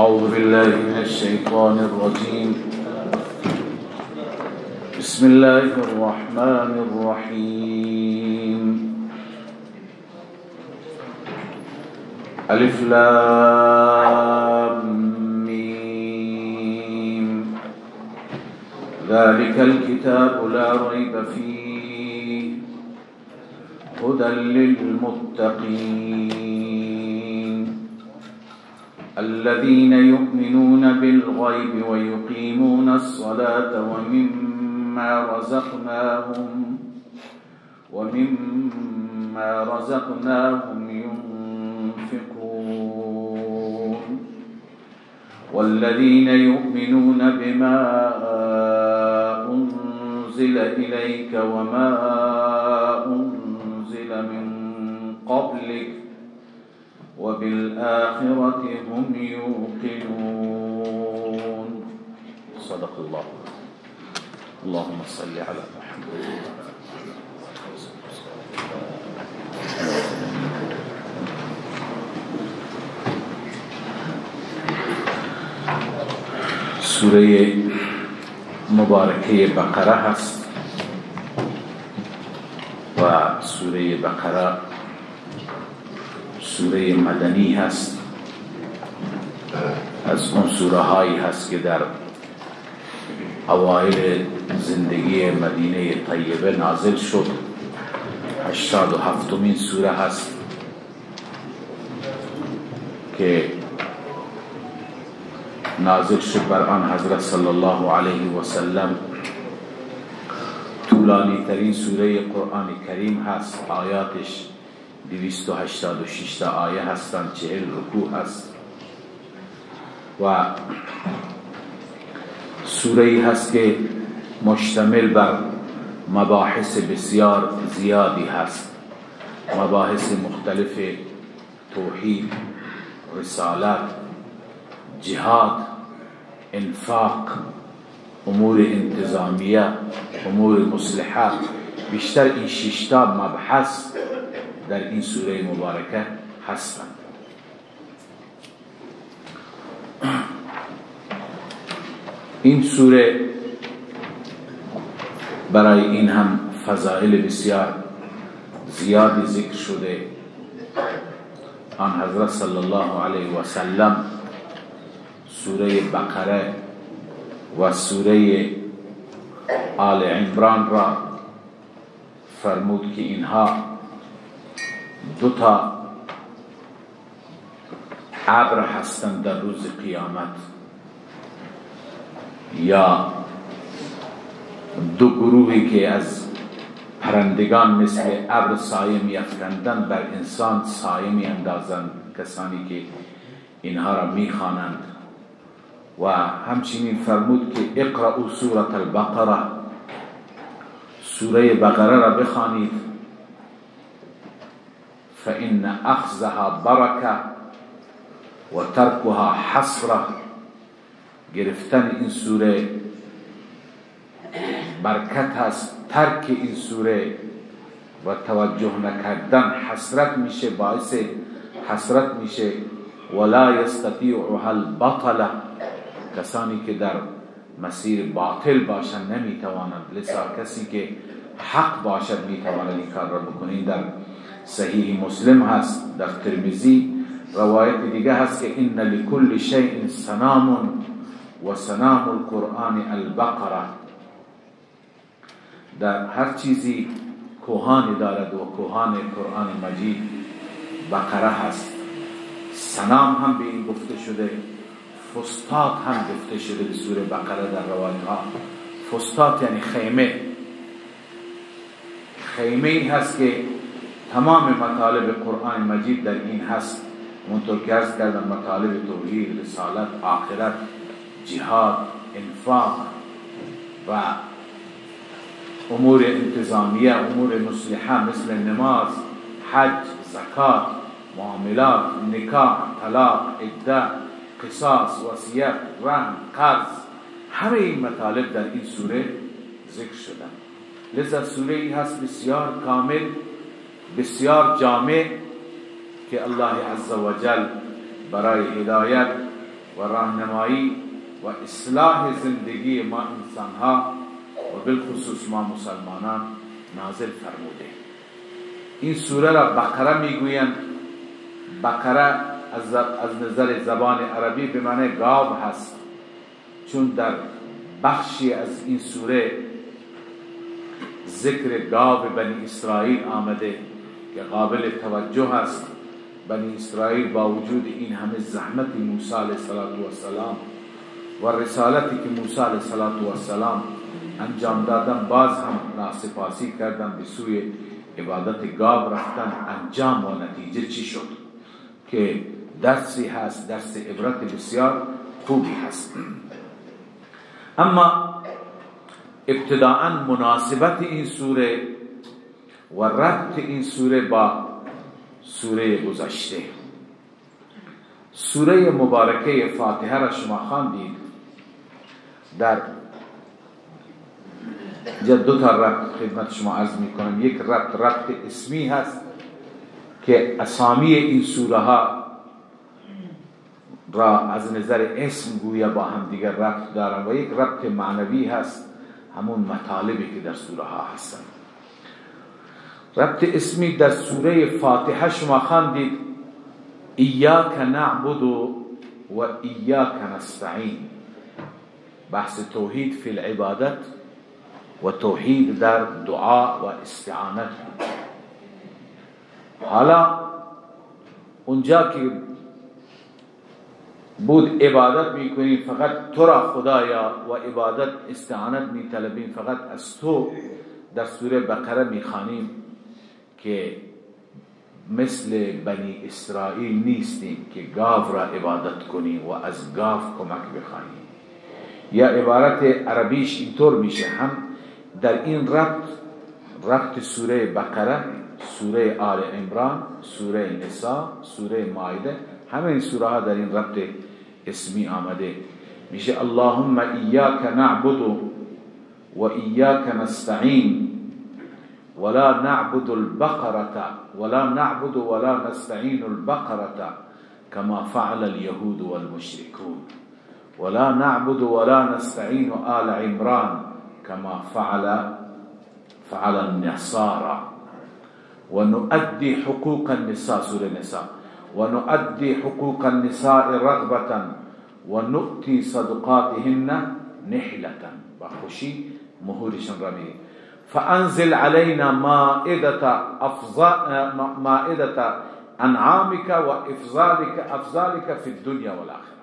أعوذ بالله من الشيطان الرجيم. بسم الله الرحمن الرحيم. ألف لام ميم. ذلك الكتاب لا ريب فيه هدى للمتقين الذين يؤمنون بالغيب ويقيمون الصلاة ومما رزقناهم ينفقون والذين يؤمنون بما أنزل إليك وما أنزل من قبلك وبالآخرة هم يوقنون. صدق الله. اللهم صل على محمد. سوره مبارکه بقره هست و سوره بقره سوره مدنی هست. از اون سوره هایی هست که در اوایل زندگی مدینه طیبه نازل شد. 87مین سوره هست که نازل شد بر آن حضرت صلی الله علیه و سلم. طولانی ترین سوره قرآن کریم هست. آیاتش 286 تا آیه هستند. 40 رکوع هست و سوره‌ای هست که مشتمل بر مباحث بسیار زیادی هست. مباحث مختلف توحید، رسالت، جهاد، انفاق، امور انتظامیه، امور مصلحه. بیشتر این 6 تا مبحث در این سوره مبارکه هستند. این سوره برای این هم فضائل بسیار زیادی ذکر شده. آن حضرت صلی الله علیه و سلم سوره بقره و سوره آل عمران را فرمود که اینها 2 تا ابر هستند در روز قیامت، یا 2 گروهی که از پرندگان مثل ابر سایه می‌افکندند بر انسان سایه می‌اندازند، کسانی که اینها را می‌خوانند. و همچنین فرمود که اقرأوا سورة البقره، سوره بقره را بخوانید. فإن أخذها بركة و ترکها حسره. گرفتن این سوره برکت هست، ترک این سوره و توجه نکردن حسرت میشه، باعث حسرت میشه. ولا یستطیعها البطله، کسانی که در مسیر باطل باشند نمیتوانند. لذا کسی که حق باشد میتواند این کار را بکنه. در صحیح مسلم هست. در ترمذی روایت دیگه هست که ان لكل شیء سنام و سنام القرآن البقره. در هر چیزی کوهانی دارد و کوهان قرآن مجید بقره هست. سنام هم به این گفته شده، فستاد هم گفته شده به سوره بقره در روایت ها. فستاد یعنی خیمه. خیمه این هست که تمام مطالب قرآن مجید در این هست. منطور که عرض کردم مطالب توحید، رسالت، آخرت، جهاد، انفاق و امور انتظامیه، امور مصلحه مثل نماز، حج، زکات، معاملات، نکاح، طلاق، عده، قصاص، وصیت، رهن، قرض. همه این مطالب در این سوره ذکر شدن. لذا سوره ای هست بسیار کامل، بسیار جامع، که الله عز و جل برای هدایت و راهنمایی و اصلاح زندگی ما انسانها و بالخصوص ما مسلمانان نازل فرموده. این سوره را بقره میگویند. بقره از نظر زبان عربی به معنی گاو هست، چون در بخشی از این سوره ذکر گاو بنی اسرائیل آمده که قابل توجه است. بنی اسرائیل با وجود این همه زحمت موسی علیه السلام و رسالتی که موسی علیه السلام انجام دادن، باز هم ناسپاسی کردن، به سوی عبادت گاو رفتن. انجام و نتیجه چی شد که درسی هست، درس عبرت بسیار خوبی هست. اما ابتداءً مناسبت این سوره و ربط این سوره با سوره گذشته. سوره مبارکه فاتحه را شما خواندید. در دو تا ربط خدمت شما عرض می کنم. یک ربط اسمی هست که اسامی این سوره ها را از نظر اسم گویا با هم دیگر ربط دارن، و یک ربط معنوی هست، همون مطالبی که در سوره ها هستن. ربط اسمی در سوره فاتحه شما خواندید ایاک نعبد و ایاک نستعین، بحث توحید فی العبادت و توحید در دعا و استعانت. حالا اونجا که بود عبادت میکنیم فقط تو را خدایا و عبادت استعانت میطلبیم فقط از تو، در سوره بقره میخوانیم که مثل بنی اسرائیل نیستیم که گاو را عبادت کنیم و از گاو کمک بخواهیم. یا عبارت عربیش اینطور میشه، هم در این ربط سوره بقره، سوره آل عمران، سوره نساء، سوره مائده، همه این سوره ها در این ربط اسمی آمده. میشه اللهم ایاک نعبد و ایاک نستعین ولا نعبد البقرة ولا نعبد ولا نستعين البقرة كما فعل اليهود والمشركون ولا نعبد ولا نستعين آل عمران كما فعل النصارى ونؤدي حقوق النساء سورة النساء ونؤدي حقوق النساء رغبة ونؤتي صدقاتهن نحلة بخشي مهورشن رمي فأنزل علينا مائدة أنعامك وأفضالك في الدنيا والآخرة.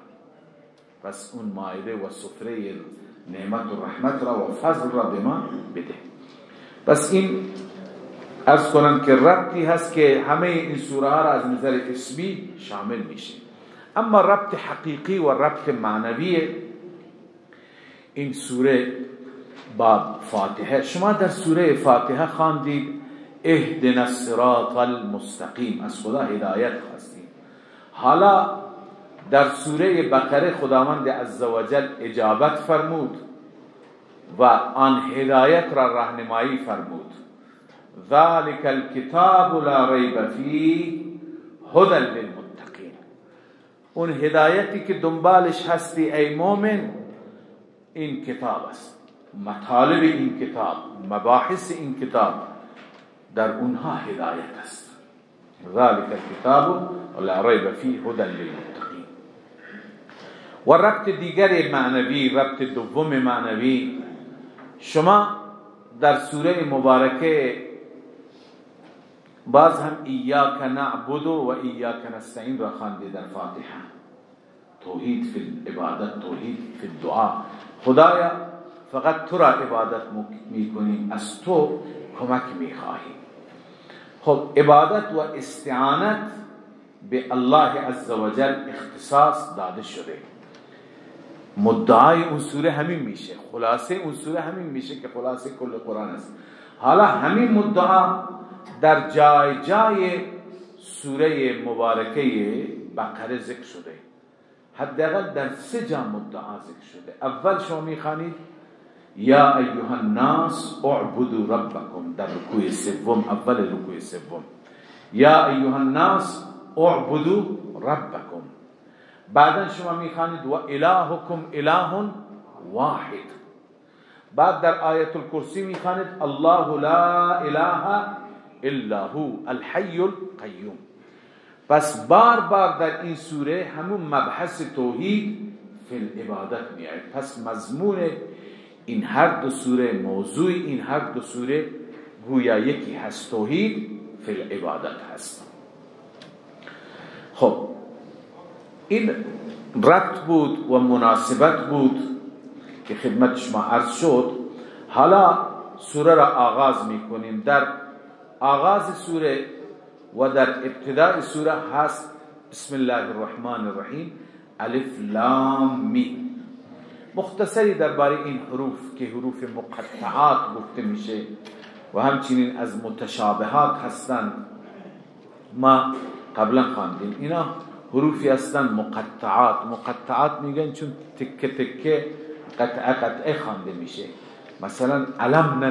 بس اون مائده و سفره نعمت و رحمت را و فضل را به ما بده. بس این عرض کنم که ربطی هست که همه این سوره ها را از نظر اسمی شامل میشه. اما ربط حقیقی و ربط معنوی این سوره با فاتحه، شما در سوره فاتحه خواندید اهدنا الصراط المستقیم، از خدا هدایت خواستید. حالا در سوره بقره خداوند عزوجل اجابت فرمود و آن هدایت را راهنمایی فرمود. ذلك الكتاب لا ریب فیه هدی للمتقین. اون هدایتی که دنبالش هستی ای مومن، این کتاب است. مطالب این کتاب، مباحث این کتاب، در اونها هدایت است. ذلك الكتاب لا ریب فیه هدی للمتقین. و ربط دیگر معنوی، ربط دوم معنوی، شما در سوره مبارکه باز هم ایاک نعبد و ایاک نستعین را خوانده در فاتحه. توحید فی العبادت، توحید فی الدعا. خدایا فقط تو را عبادت میکنیم، از تو کمک میخواهیم. خب عبادت و استعانت به الله عزوجل اختصاص داده شده. مدعای اون سوره همین میشه، خلاصه اون سوره همین میشه که خلاصه کل قرآن است. حالا همین مدعا در جای جای سوره مبارکه بقره ذکر شده. حداقل در 3 جا مدعا ذکر شده. اول شما میخوانید یا ایها الناس اعبدوا ربکم، در رکوع سوم، اول رکوع سوم، یا ایها الناس اعبدوا ربکم. بعدا شما میخوانید و الهکم اله واحد. بعد در آیت الکرسی میخوانید الله لا اله الا هو الحی القیوم. پس بار بار در این سوره همون مبحث توحید فی العبادت میاد. پس مضمون این هر دو سوره، موضوع این هر دو سوره گویا یکی هست، توحید فی العبادت هست. خب این ربط بود و مناسبت بود که خدمت شما عرض شد. حالا سوره را آغاز میکنیم. در آغاز سوره و در ابتدای سوره هست بسم الله الرحمن الرحیم الف لام میم. مختصری درباره این حروف که حروف مقطعات گفته میشه و همچنین از متشابهات هستند ما قبلا خواندیم. اینا حروفی هستند مقطعات میگن چون تکه تکه قطعه خوانده میشه. مثلا علم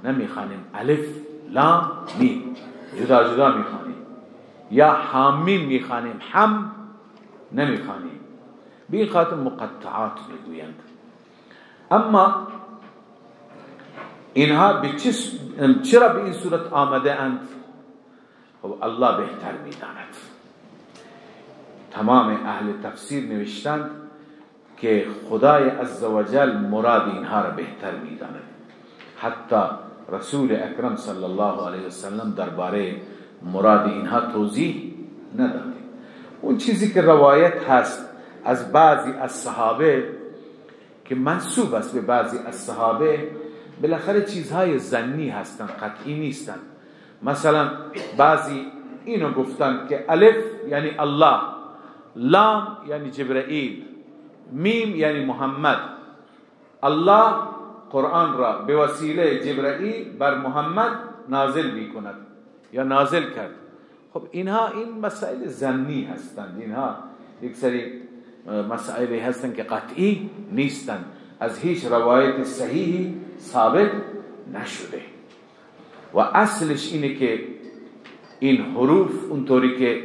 نمیخوانیم، الف لام میم جدا جدا میخوانیم، یا حامیم میخوانیم، هم نمیخوانیم. به این خاطر مقطعات میگویند. اما اینها چرا به این صورت آمده اند؟ خب الله بهتر میداند. تمام اهل تفسیر نوشتند که خدای عزوجل مراد اینها را بهتر میداند. حتی رسول اکرم صلی الله علیه وسلم درباره مراد اینها توضیح نداده. اون چیزی که روایت هست از بعضی از صحابه که منسوب است به بعضی از صحابه، بالاخره چیزهای ظنی هستند، قطعی نیستند. مثلا بعضی اینو گفتن که الف یعنی الله، لام یعنی جبرائیل، میم یعنی محمد. الله قرآن را به وسیله جبرائیل بر محمد نازل میکند یا نازل کرد. خب اینها این مسائل ظنی هستند، اینها یک سری مسائلی هستند که قطعی نیستند، از هیچ روایت صحیحی ثابت نشده. و اصلش اینه که این حروف اونطوری که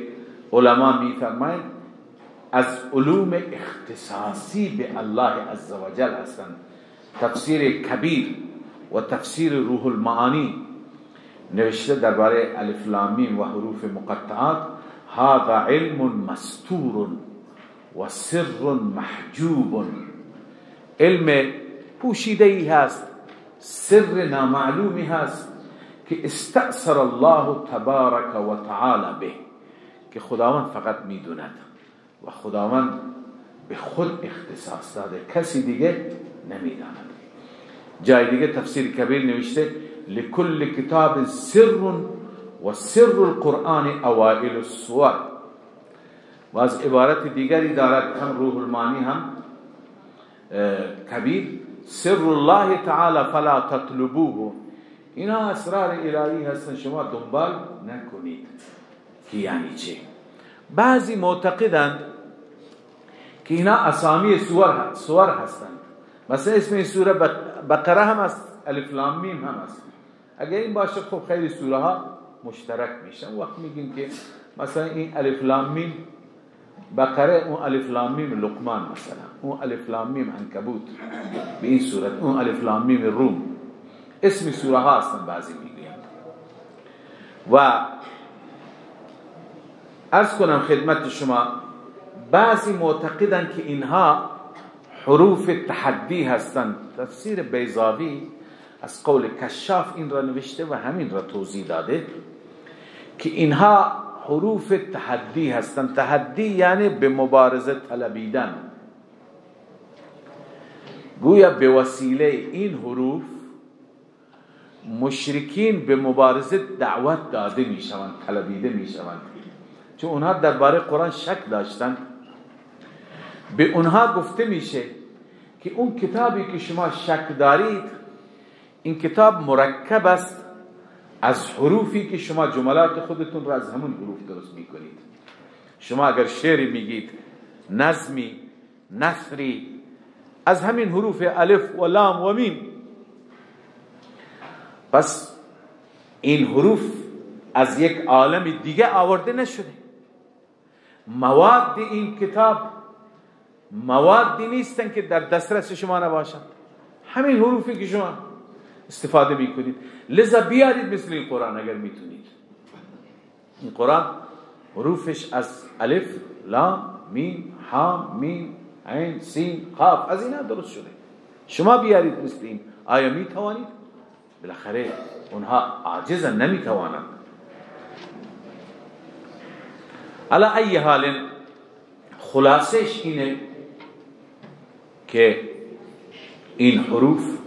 علما میفرمایند از علوم اختصاصی به الله عزوجل هستند. تفسیر کبیر و تفسیر روح المعانی نوشته درباره الف لام میم و حروف مقطعات هذا علم مستور و سر محجوب. علم پوشیده ای هست، سر نامعلومی هست که استأثر الله تبارک و تعالی به، که خداوند فقط میدوند و خداوند به خود اختصاص داده، کسی دیگه نمیداند. جای دیگه تفسیر کبیر نوشته لکل کتاب سر و سر القرآن اوائل السور. و از عبارت دیگری دارد هم روح المعانی هم کبیر سر الله تعالی فلا تطلبوه. اینا اسرار الهی هستن، شما دنبال نکنید. که یعنی چه؟ بعضی معتقدند که اینا اسامی سور هستند. مثلا اسم این سوره بقره هم است، الف لام میم هم است. اگر این باشه خب خیلی سوره ها مشترک میشن. وقت میگیم که مثلا این الف لام میم بقره، اون الف لام میم لقمان، مثلا اون الف لام میم عنکبوت به این صورت، اون الف لام میم روم، اسم سوره ها هستن بعضی میگویند. و عرض کنم خدمت شما بعضی معتقدن که اینها حروف تحدی هستند. تفسیر بیضاوی از قول کشاف این را نوشته و همین را توضیح داده که اینها حروف تحدی هستند. تحدی یعنی به مبارزه طلبیدن. گویا به وسیله این حروف مشرکین به مبارزه دعوت داده می شوند، طلبیده می شوند، چون اونها درباره قرآن شک داشتند. به اونها گفته میشه که اون کتابی که شما شک دارید این کتاب مرکب است از حروفی که شما جملات خودتون را از همون حروف درست میکنید. شما اگر شعری میگید، نظمی، نثری، از همین حروف الف و لام و میم. پس این حروف از یک عالم دیگه آورده نشده. مواد این کتاب موادی نیستن که در دسترس شما نباشن، همین حروفی که شما استفاده میکنید. لذا بیارید مثل این قرآن اگر میتونید. این قرآن حروفش از الف لام میم ها میم عین سین قاف از اینا درست شده. شما بیارید مثل این. آیا میتوانید؟ بالاخره اونها عاجزن، نمیتوانند. علی ای حال خلاصش اینه که این حروف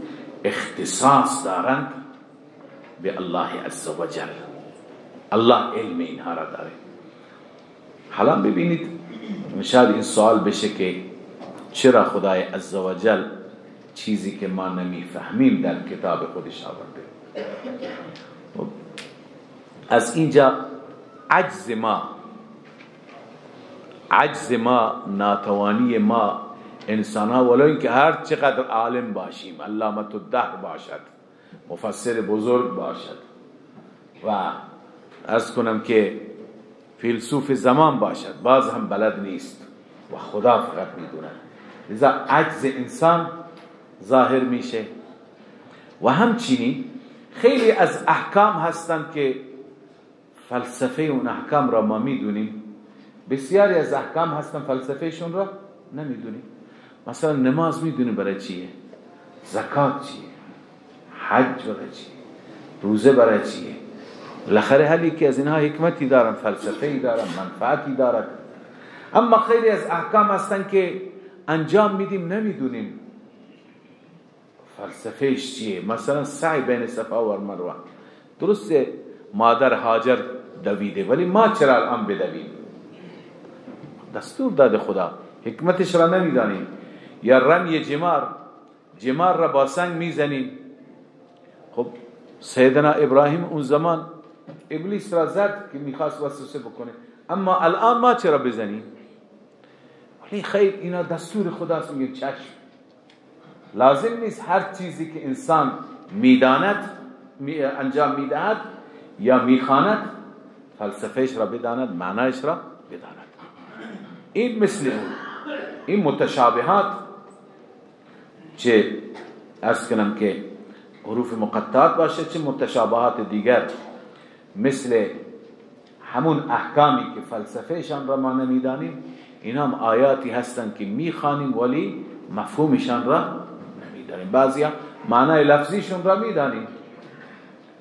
اختصاص دارند به الله عزوجل. الله علم اینها را داره. حالا ببینید شاید این سوال بشه که چرا خدای عزوجل چیزی که ما نمیفهمیم در کتاب خودش آورده. از اینجا عجز ما ناتوانی ما انسان ها، ولو اینکه هر چقدر عالم باشیم، علامت الدهر باشد، مفسر بزرگ باشد و عرض کنم که فیلسوف زمان باشد، باز هم بلد نیست و خدا فقط میدونه. لذا عجز انسان ظاهر میشه. و همچنین خیلی از احکام هستند که فلسفه اون احکام را ما میدونیم، بسیاری از احکام هستن فلسفهشون را نمیدونیم. مثلا نماز میدونیم برای چیه، زکات چیه، حج برای چیه، روزه برای چیه. بالاخره هر یکی از اینها حکمتی دارن، فلسفه‌ای دارن، منفعتی دارن. اما خیلی از احکام هستن که انجام میدیم نمیدونیم فلسفهش چیه. مثلا سعی بین صفا و مروه، درسته مادر هاجر دویده، ولی ما چرا الان بدویم؟ دستور داده خدا، حکمتش را نمیدانیم. یا رمی جمار را با سنگ میزنیم. خب سیدنا ابراهیم اون زمان ابلیس را زد که میخواست وسوسه بکنه، اما الان ما چرا بزنیم؟ ولی خیر اینا دستور خداست. میگه چشم، لازم نیست هر چیزی که انسان میداند انجام میدهد یا میخواند فلسفهش را بداند، معنایش را بداند. این مثل این متشابهات چه ارز کنم که حروف مقطعات باشه، چه متشابهات دیگر مثل همون احکامی که فلسفهشان را ما نمیدانیم، این هم آیاتی هستن که میخوانیم ولی مفهومشان را نمیدانیم. بعضیا معنای لفظیشون را میدانیم،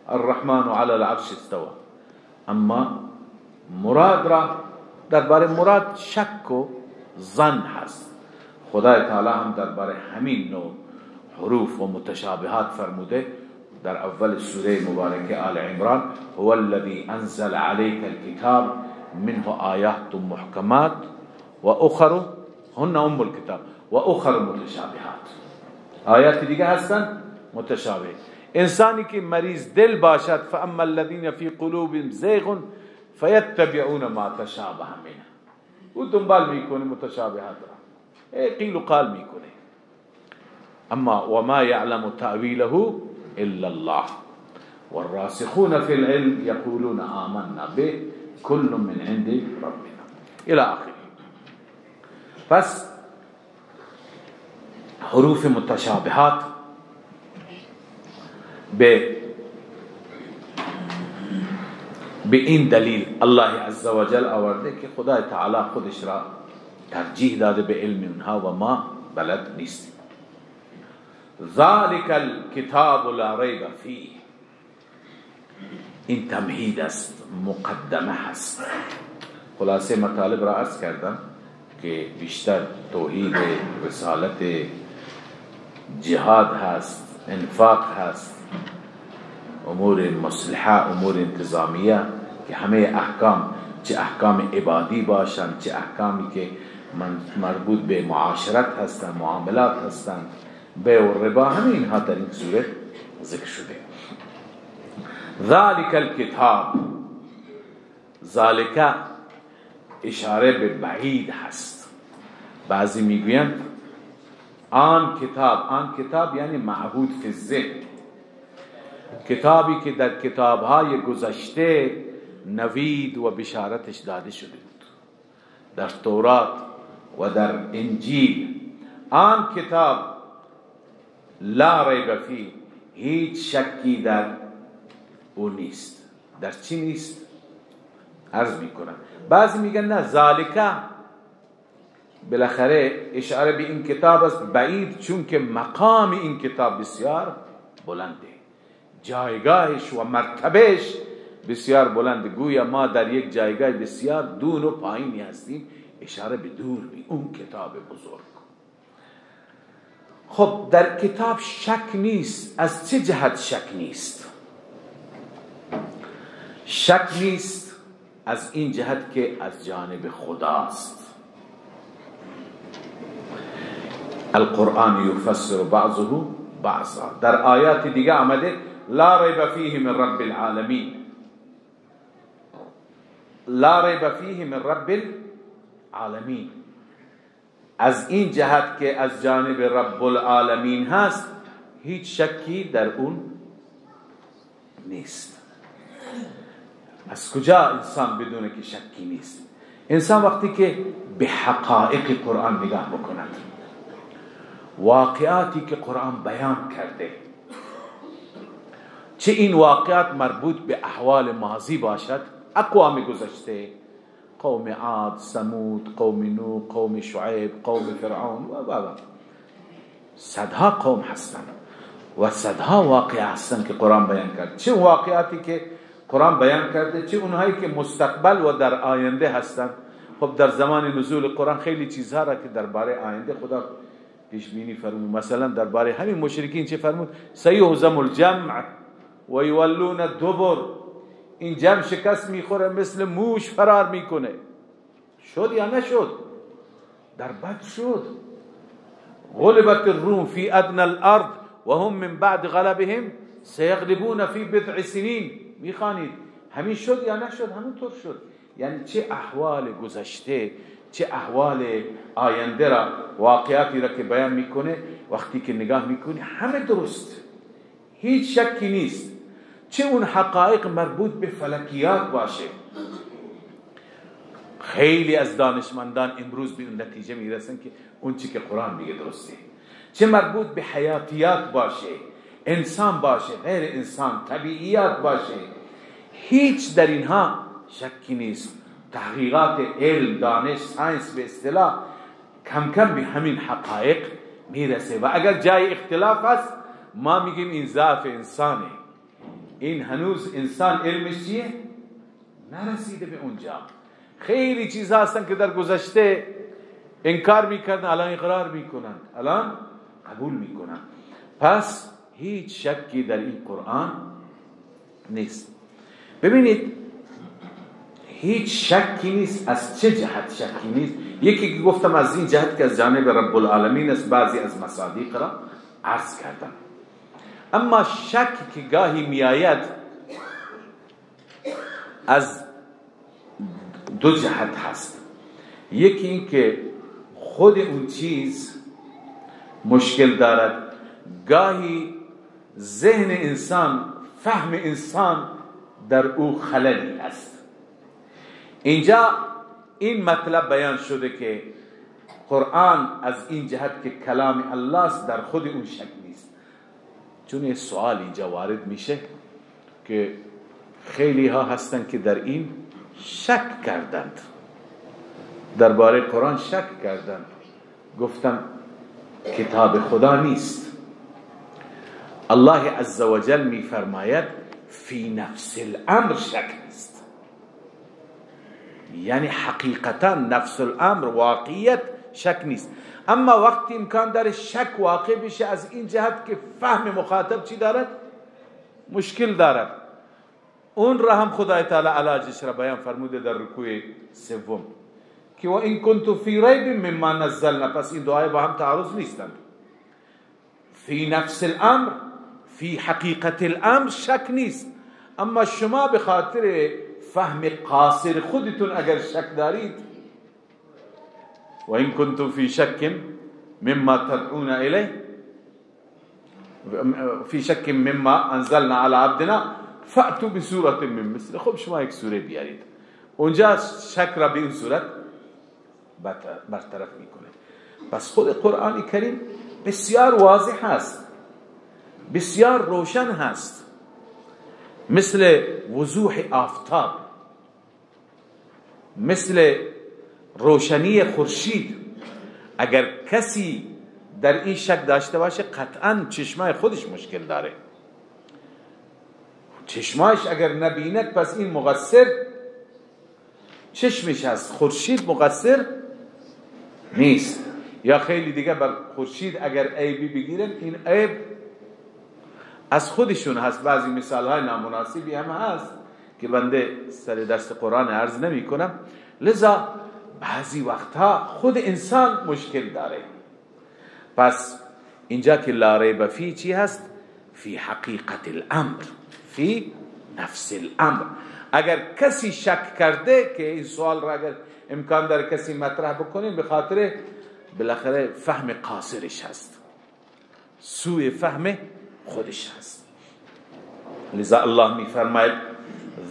الرحمن علی العرش استوى، اما مراد را درباره مراد شک و ظن هست. خدای تعالی هم درباره همین نوع حروف و متشابهات فرموده در اول سوره مبارکه آل عمران: هو الذی انزل علیک الكتاب منه آیات محکمات و اخر هن ام الكتاب و اخر متشابهات. آیات دیگه هستن متشابه. انسانی که مریض دل باشد فاما الذین فی قلوبهم زیغ فیتبعون ما تشابه منه، او دنبال میکنه متشابهات را، قیل و قال میکنه. اما وما يعلم تأويله الا الله والراسخون في العلم يقولون آمنا به كل من عند ربنا الى آخره. پس حروف متشابهات به این دلیل الله عزوجل آورده که خدای تعالی خودش را ترجیح داده به علم اونها و ما بلد نیستیم. ذالک الکتاب لا ریب فیه، این تمهید است، مقدمه هست. خلاصه مطالب را عرض کردم که بیشتر توحید، رسالت، جهاد هست، انفاق هست، امور مصلحه، امور انتظامیه که همه احکام، چه احکام عبادی باشن چه احکامی که مربوط به معاشرت هستن، معاملات هستن، بیع و ربا، همه اینها در این سوره ذکر شده. ذالک الکتاب، ذالک اشاره به بعید هست. بعضی میگویند آن کتاب یعنی معهود فی الذهن، کتابی که در کتابهای گذشته نوید و بشارتش داده شده بود. در تورات و در انجیل آن کتاب لا ریب فیه، هیچ شکی در او نیست. در چی نیست؟ عرض میکنم. بعضی میگن نه، ذالکه بالاخره اشاره به این کتاب است بعید، چون که مقام این کتاب بسیار بلنده، جایگاهش و مرتبهش بسیار بلنده، گویا ما در یک جایگاه بسیار دور و پایینی هستیم، اشاره به دور به اون کتاب بزرگ. خب در کتاب شک نیست. از چه جهت شک نیست؟ شک نیست از این جهت که از جانب خداست. القرآن یفسر بعضه بعضا. در آیات دیگه آمده لا ریب فیه من رب العالمین، لا ریب فیه من رب العالمین. از این جهت که از جانب رب العالمین هست هیچ شکی در اون نیست. از کجا انسان بدونه که شکی نیست؟ انسان وقتی که به حقایق قرآن نگاه بکند، واقعاتی که قرآن بیان کرده، چه این واقعات مربوط به احوال ماضی باشد، اقوام گذشته، قوم عاد، ثمود، قوم نوح، قوم شعیب، قوم فرعون و صدها قوم هستند و صدها واقعه هستند که قرآن بیان کرده. چه واقعاتی که قرآن بیان کرده، چه اونهایی که مستقبل و در آینده هستند. خب در زمان نزول قرآن خیلی چیزها را که درباره آینده خدا پیش بینی فرمود. مثلا درباره همین مشرکین چه فرمود؟ سیهزم الجمع و یولون الدبر. این جمع شکست میخوره، مثل موش فرار میکنه. شد یا نشد؟ در بد شد. غلبت الروم فی ادنى الارض و هم من بعد غلبهم سیغلبون فی بضع سنین. میخوانید همین شد یا نشد؟ همونطور شد. یعنی چه احوال گذشته، چه احوال آینده را، واقعاتی را که بیان میکنه، وقتی که نگاه میکنی همه درست، هیچ شکی نیست. چه اون حقایق مربوط به فلکیات باشه، خیلی از دانشمندان امروز به اون نتیجه میرسن که اون چی که قرآن میگه درسته. چه مربوط به حیاتیات باشه، انسان باشه، غیر انسان، طبیعیات باشه، هیچ در اینها شکی نیست. تحقیقات علم، دانش، ساینس به اصطلاح کم کم به همین حقایق میرسه و اگر جای اختلاف هست ما میگیم این ضعف انسانه، این هنوز انسان علمش چیه؟ نرسیده به اونجا. خیلی چیزها هستن که در گذشته انکار میکردن، الان اقرار میکنن، الان قبول میکنن. پس هیچ شکی در این قرآن نیست. ببینید هیچ شکی نیست. از چه جهت شکی نیست؟ یکی که گفتم از این جهت که از جانب رب العالمین است، بعضی از مصادیق را عرض کردم. اما شک که گاهی میآید از دو جهت هست. یکی این که خود اون چیز مشکل دارد، گاهی ذهن انسان، فهم انسان در او خللی است. اینجا این مطلب بیان شده که قرآن از این جهت که کلام الله است در خود اون شک نیست. چون یه سوال اینجا وارد میشه که خیلی ها هستن که در این شک کردند، درباره قرآن شک کردند، گفتن کتاب خدا نیست. الله عزوجل می فرماید فی نفس الامر شک نیست، یعنی حقیقتا نفس الامر، واقعیت شک نیست. اما وقتی امکان داره شک واقع بشه از این جهت که فهم مخاطب چی دارد؟ مشکل دارد. اون را هم خدای تعالی علاجش را بیان فرموده در رکوع سوم که و این کنتو فی ریب مما نزلنا. پس این دعای با هم تعارض نیستند. فی نفس الامر، فی حقیقت الامر شک نیست، اما شما به خاطر فهم قاصر خودتون اگر شک دارید، و این کنتم فی شک مما تدعون الیه، فی شک مما انزلنا علی عبدنا فأتوا بسورة من مثل. خب شما یک سوره بیارید. اونجا شک را به این صورت برطرف میکنه. پس خود قرآن کریم بسیار واضح هست، بسیار روشن هست، مثل وضوح آفتاب، مثل روشنی خورشید. اگر کسی در این شک داشته باشه قطعا چشمای خودش مشکل داره. چشمایش اگر نبیند پس این مقصر چشمش هست، خورشید مقصر نیست. یا خیلی دیگه بر خورشید اگر عیبی بگیرن این عیب از خودشون هست. بعضی مثال های نامناسبی هم هست که بنده سر دست قرآن عرض نمی کنم. لذا بعضی وقتها خود انسان مشکل داره. پس اینجا که لا ریب فی چی هست؟ فی حقیقت الامر، فی نفس الامر. اگر کسی شک کرده که این سوال را اگر امکان داره کسی مطرح بکنه، به خاطر بالاخره فهم قاصرش هست، سوء فهم خودش هست. لذا الله می فرماید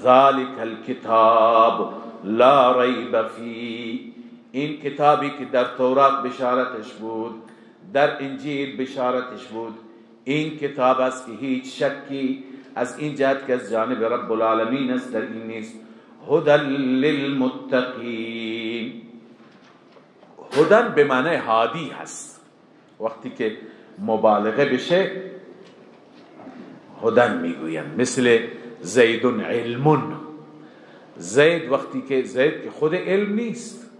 ذالک الکتاب لا ریب فی، این کتابی که در تورات بشارتش بود، در انجیل بشارتش بود، این کتاب است که هیچ شکی از این جهت که از جانب رب العالمین است در این نیست. هدی للمتقین، هدن به معنی هادی هست. وقتی که مبالغه بشه هدن میگویند. مثل زیدون علمون، زید وقتی که زید که خود علم نیست،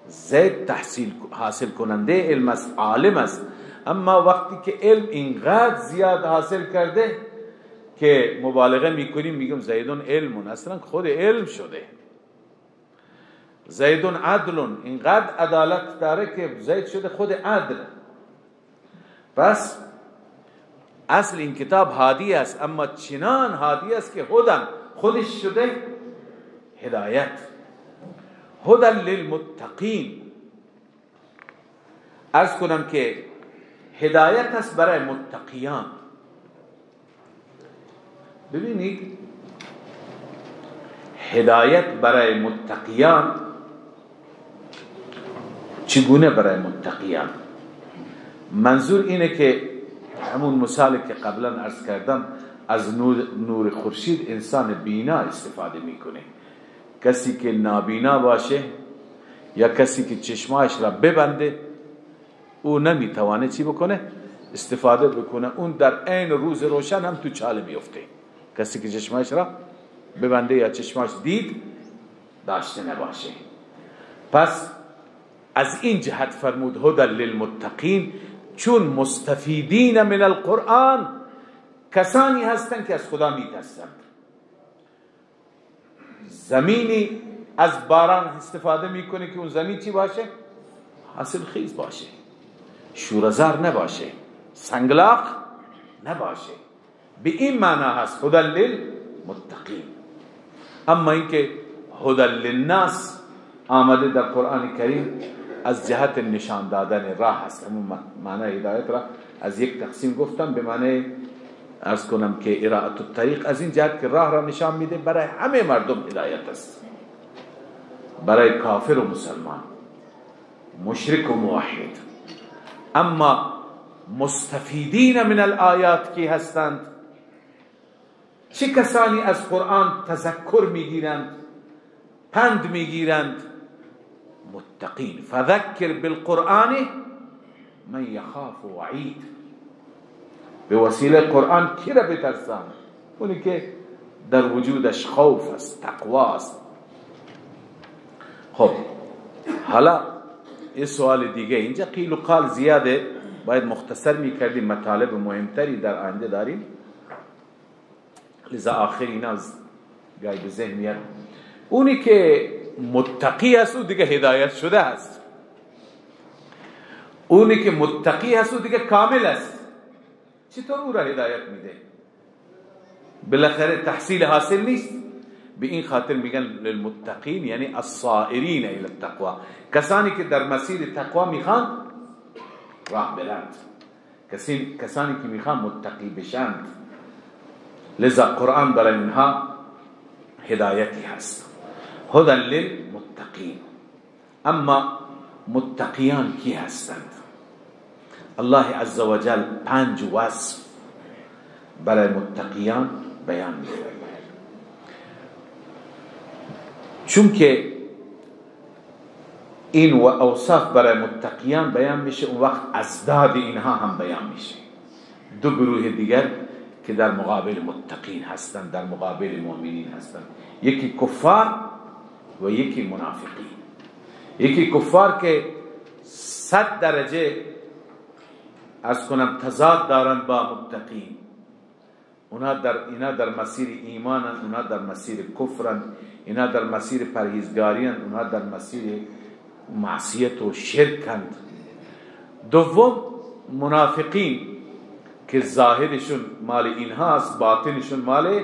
زید تحصیل حاصل کننده علم است، عالم است، اما وقتی که علم اینقدر زیاد حاصل کرده که مبالغه میکنیم میگم زیدون علمون، اصلا خود علم شده. زیدون عدلون، اینقدر عدالت داره که زید شده خود عدل. پس اصل این کتاب هادی است، اما چنان هادی است که هدن خودش شده هدایت. هدن للمتقین، عرض کنم که هدایت است برای متقیان. ببینید هدایت برای متقیان چگونه برای متقیان؟ منظور اینه که همون مثالی که قبلا عرض کردم، از نور خورشید انسان بینا استفاده میکنه. کسی که نابینا باشه یا کسی که چشمایش را ببنده او نمیتوانه چی بکنه؟ استفاده بکنه. اون در عین روز روشن هم تو چاله میفته. کسی که چشمایش را ببنده یا چشمایش دید داشته نباشه. پس از این جهت فرمود هدی للمتقین، چون مستفیدین من القرآن کسانی هستند که از خدا میترسند. زمینی از باران استفاده میکنه که اون زمین چی باشه؟ حاصل خیز باشه، شورزار نباشه، سنگلاق نباشه. به این معنی هست هدی للمتقین. اما اینکه هدی للناس آمده در قرآن کریم از جهت نشان دادن راه هست. همون معنی هدایت را از یک تقسیم گفتم به معنی عرض کنم که ارائه الطریق، از این جهت که راه را نشان میده برای همه مردم هدایت است، برای کافر و مسلمان، مشرک و موحد. اما مستفیدین من الآیات کی هستند؟ چه کسانی از قرآن تذکر میگیرند، پند میگیرند؟ متقین. فذکر بالقرآن من یخاف وعید، به وسیله قرآن کی را بترسان؟ اونی که در وجودش خوف است، تقوا است. خب حالا یه سوال دیگه، اینجا قیل و قال زیاده، باید مختصر میکردیم، مطالب مهمتری در آینده داریم، لذا آخر اینا گاهی به ذهن میاد. اونی که متقی است او دیگه هدایت شده است، اونی که متقی است او دیگه کامل است. چطور او را هدایت میده؟ بالاخره تحصیل حاصل نیست. به این خاطر میگن للمتقین یعنی الصائرین الی التقوا، کسانی که در مسیر تقوا میخوان راه برند، کسانی که میخوان متقی بشند. لذا قرآن برای اینها هدایتی هست، هدی للمتقین. اما متقیان کی هستند؟ الله عزوجل 5 وصف برای متقیان بیان می‌فرماید. چون که این و اوصاف برای متقیان بیان میشه، اون وقت ازداد اینها هم بیان میشه. 2 گروه دیگر که در مقابل متقین هستند، در مقابل مؤمنین هستند، یکی کفار و یکی منافقین. یکی کفار که 100 درجه از کنم تضاد دارن با متقین، اینا در مسیر ایمانن، اونا در مسیر کفرن، اینا در مسیر پرهیزگاریان، اونا در مسیر معصیت و شرکند. دوم منافقین که ظاهرشون مال اینهاست، باطنشون مال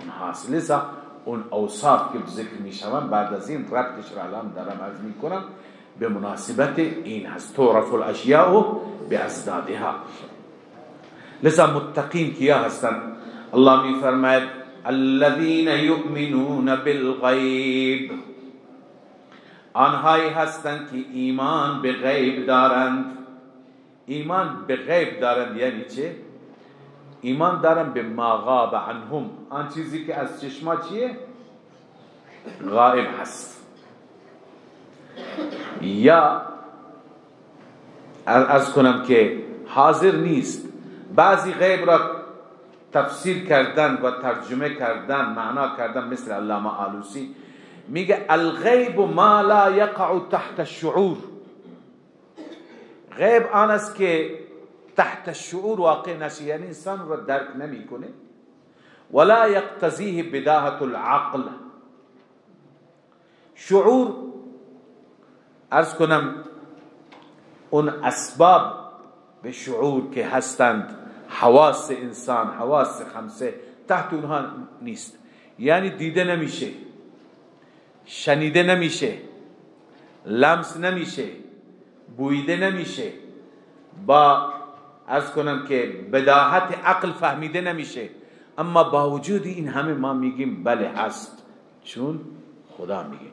اونهاست. لذا اون اوصاف که ذکر میشون بعد از این ربطش را الان دارم عرض میکنم به مناسبت این هست. تعرف الاشیاء بازدادها. لذا متقین کیا هستند؟ الله میفرماید الذين يؤمنون بالغیب، آنهایی هستند که ایمان به غیب دارند. ایمان به غیب دارند یعنی چه؟ ایمان دارند به ما غاب عنهم، آن چیزی که از چشما چیه؟ غائب هست. یا از کنم که حاضر نیست. بعضی غیب را تفسیر کردن و ترجمه کردن، معنا کردن، مثل علامه آلوسی میگه الغیب ما لا یقع تحت الشعور. غیب آن است که تحت الشعور واقع نشه، یعنی انسان را درک نمی کنه. ولا یقتضیه بداهة العقل. شعور عرض کنم اون اسباب به شعور که هستند، حواس انسان، حواس 5 تحت اونها نیست. یعنی دیده نمیشه، شنیده نمیشه، لمس نمیشه، بویده نمیشه، با عرض کنم که بداهت عقل فهمیده نمیشه. اما با وجود این همه ما میگیم بله هست، چون خدا میگه.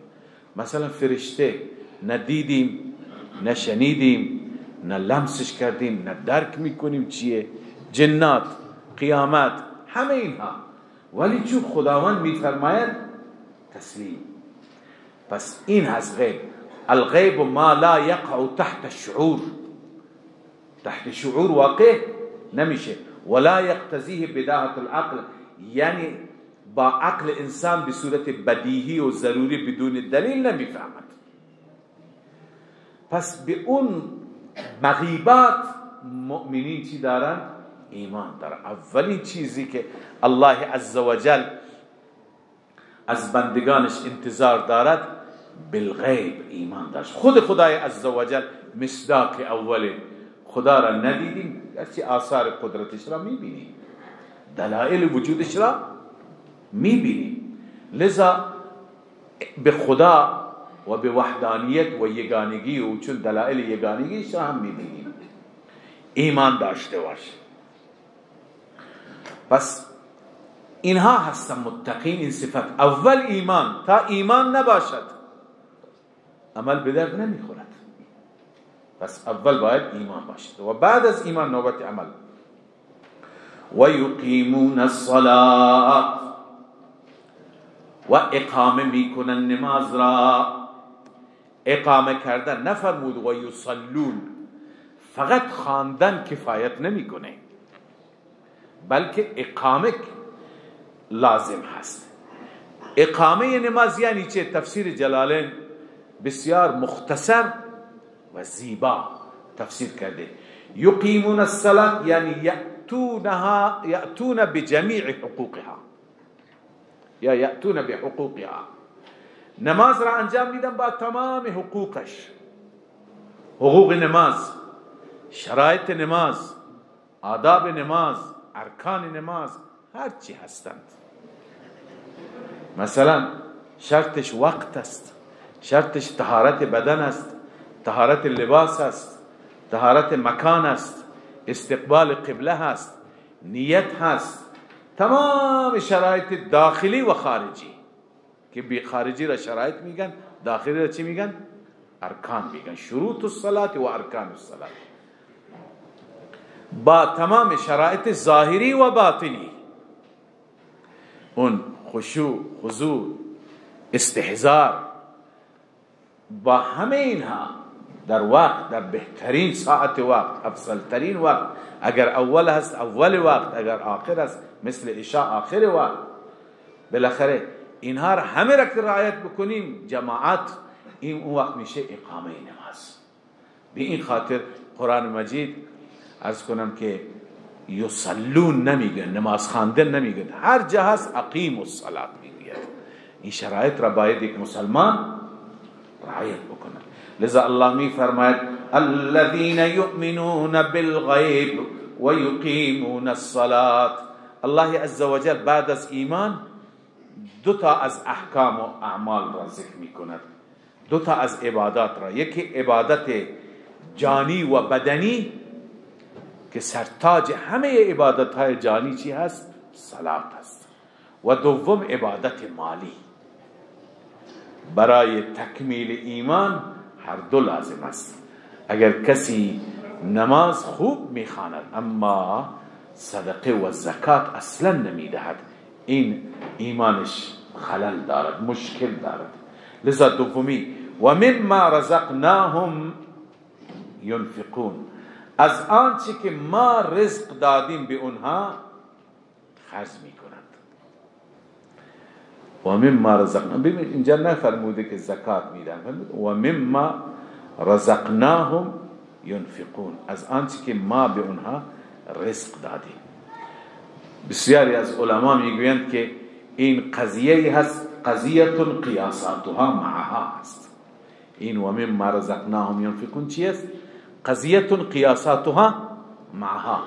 مثلا فرشته نه دیدیم، نه شنیدیم، نه لمسش کردیم، نه درک میکنیم چیه، جنات، قیامت، همه اینها، ولی چون خداوند میفرماید تسلیم. پس این هست غیب. الغیب ما لا یقع تحت الشعور، تحت شعور واقع نمیشه. ولا یقتضیه بداهة العقل، یعنی با عقل انسان به صورت بدیهی و ضروری بدون دلیل نمیفهمد. پس به اون مغیبات مؤمنین چی دارن؟ ایمان دارن. اولین چیزی که الله عزوجل از بندگانش انتظار دارد بالغیب ایمان داشت. خود خدای عزوجل مصداق اوله. خدا را ندیدیم، گرچه آثار قدرتش را میبینیم، دلائل وجودش را میبینیم. لذا به خدا و به وحدانیت و یگانگی و چون دلائل یگانگیش را هم میبینیم، ایمان داشته باشه. پس اینها هستن متقین. این صفت اول ایمان. تا ایمان نباشد عمل به درد نمیخورد. پس اول باید ایمان باشد و بعد از ایمان نوبت عمل. و یقیمون الصلاة، و اقامه میکنن نماز را. اقامه کردن نفرمود و یصلون، فقط خواندن کفایت نمیکنه، بلکه اقامه لازم هست. اقامه نماز یعنی چه؟ تفسیر جلالین بسیار مختصر و زیبا تفسیر کرده. یقیمون الصلاة یعنی یأتون بجمیع حقوقها یا یأتون بحقوقها. نماز را انجام میدن با تمام حقوقش. حقوق نماز، شرایط نماز، آداب نماز، ارکان نماز، هر چی هستند. مثلا شرطش وقت است، شرطش طهارت بدن است، طهارت لباس است، طهارت مکان است، استقبال قبله هست، نیت هست، تمام شرایط داخلی و خارجی که بی خارجی را شرایط میگن، داخلی را چی میگن؟ ارکان میگن، شروط الصلاة و ارکان الصلاة، با تمام شرایط ظاهری و باطنی. اون خشوع، خضوع، استحضار، با همه اینها در وقت، در بهترین ساعت وقت، افضل ترین وقت، اگر اول هست اول وقت، اگر آخر هست مثل عشاء آخر وقت، بالاخره اینها را همه را که رعایت بکنیم جماعت، این اون وقت میشه اقامه نماز. به این خاطر قرآن مجید عرض کنم که یصلون نمیگن، نماز خواندن نمیگن، هر جا هست اقیم الصلاة میگوید. این شرایط را باید یک مسلمان رعایت بکنه. لذا الله می فرماید الذين يؤمنون بالغیب و یقیمون الصلاة. الله عزوجل بعد از ایمان دو تا از احکام و اعمال را ذکر می کند، دو تا از عبادات را. یکی عبادت جانی و بدنی که سرتاج همه عبادت های جانی چی هست؟ صلات هست. و دوم عبادت مالی. برای تکمیل ایمان هر دو لازم است. اگر کسی نماز خوب میخواند اما صدقه و زکات اصلا نمیدهد، این ایمانش خلل دارد، مشکل دارد. لذا دومی و مما رزقناهم ينفقون، از آنچه که ما رزق دادیم به اونها خرج میکنند. و مما رزقناهم، ببینید اینجا نفرموده که زکات میدن، و مما رزقناهم ينفقون، از آنچه که ما به اونها رزق دادیم. بسیاری از علما میگویند که این قضیه هست، قضیه قیاساتها معها هست. این و مما رزقناهم ينفقون چی است؟ قضیه قیاساتها معها،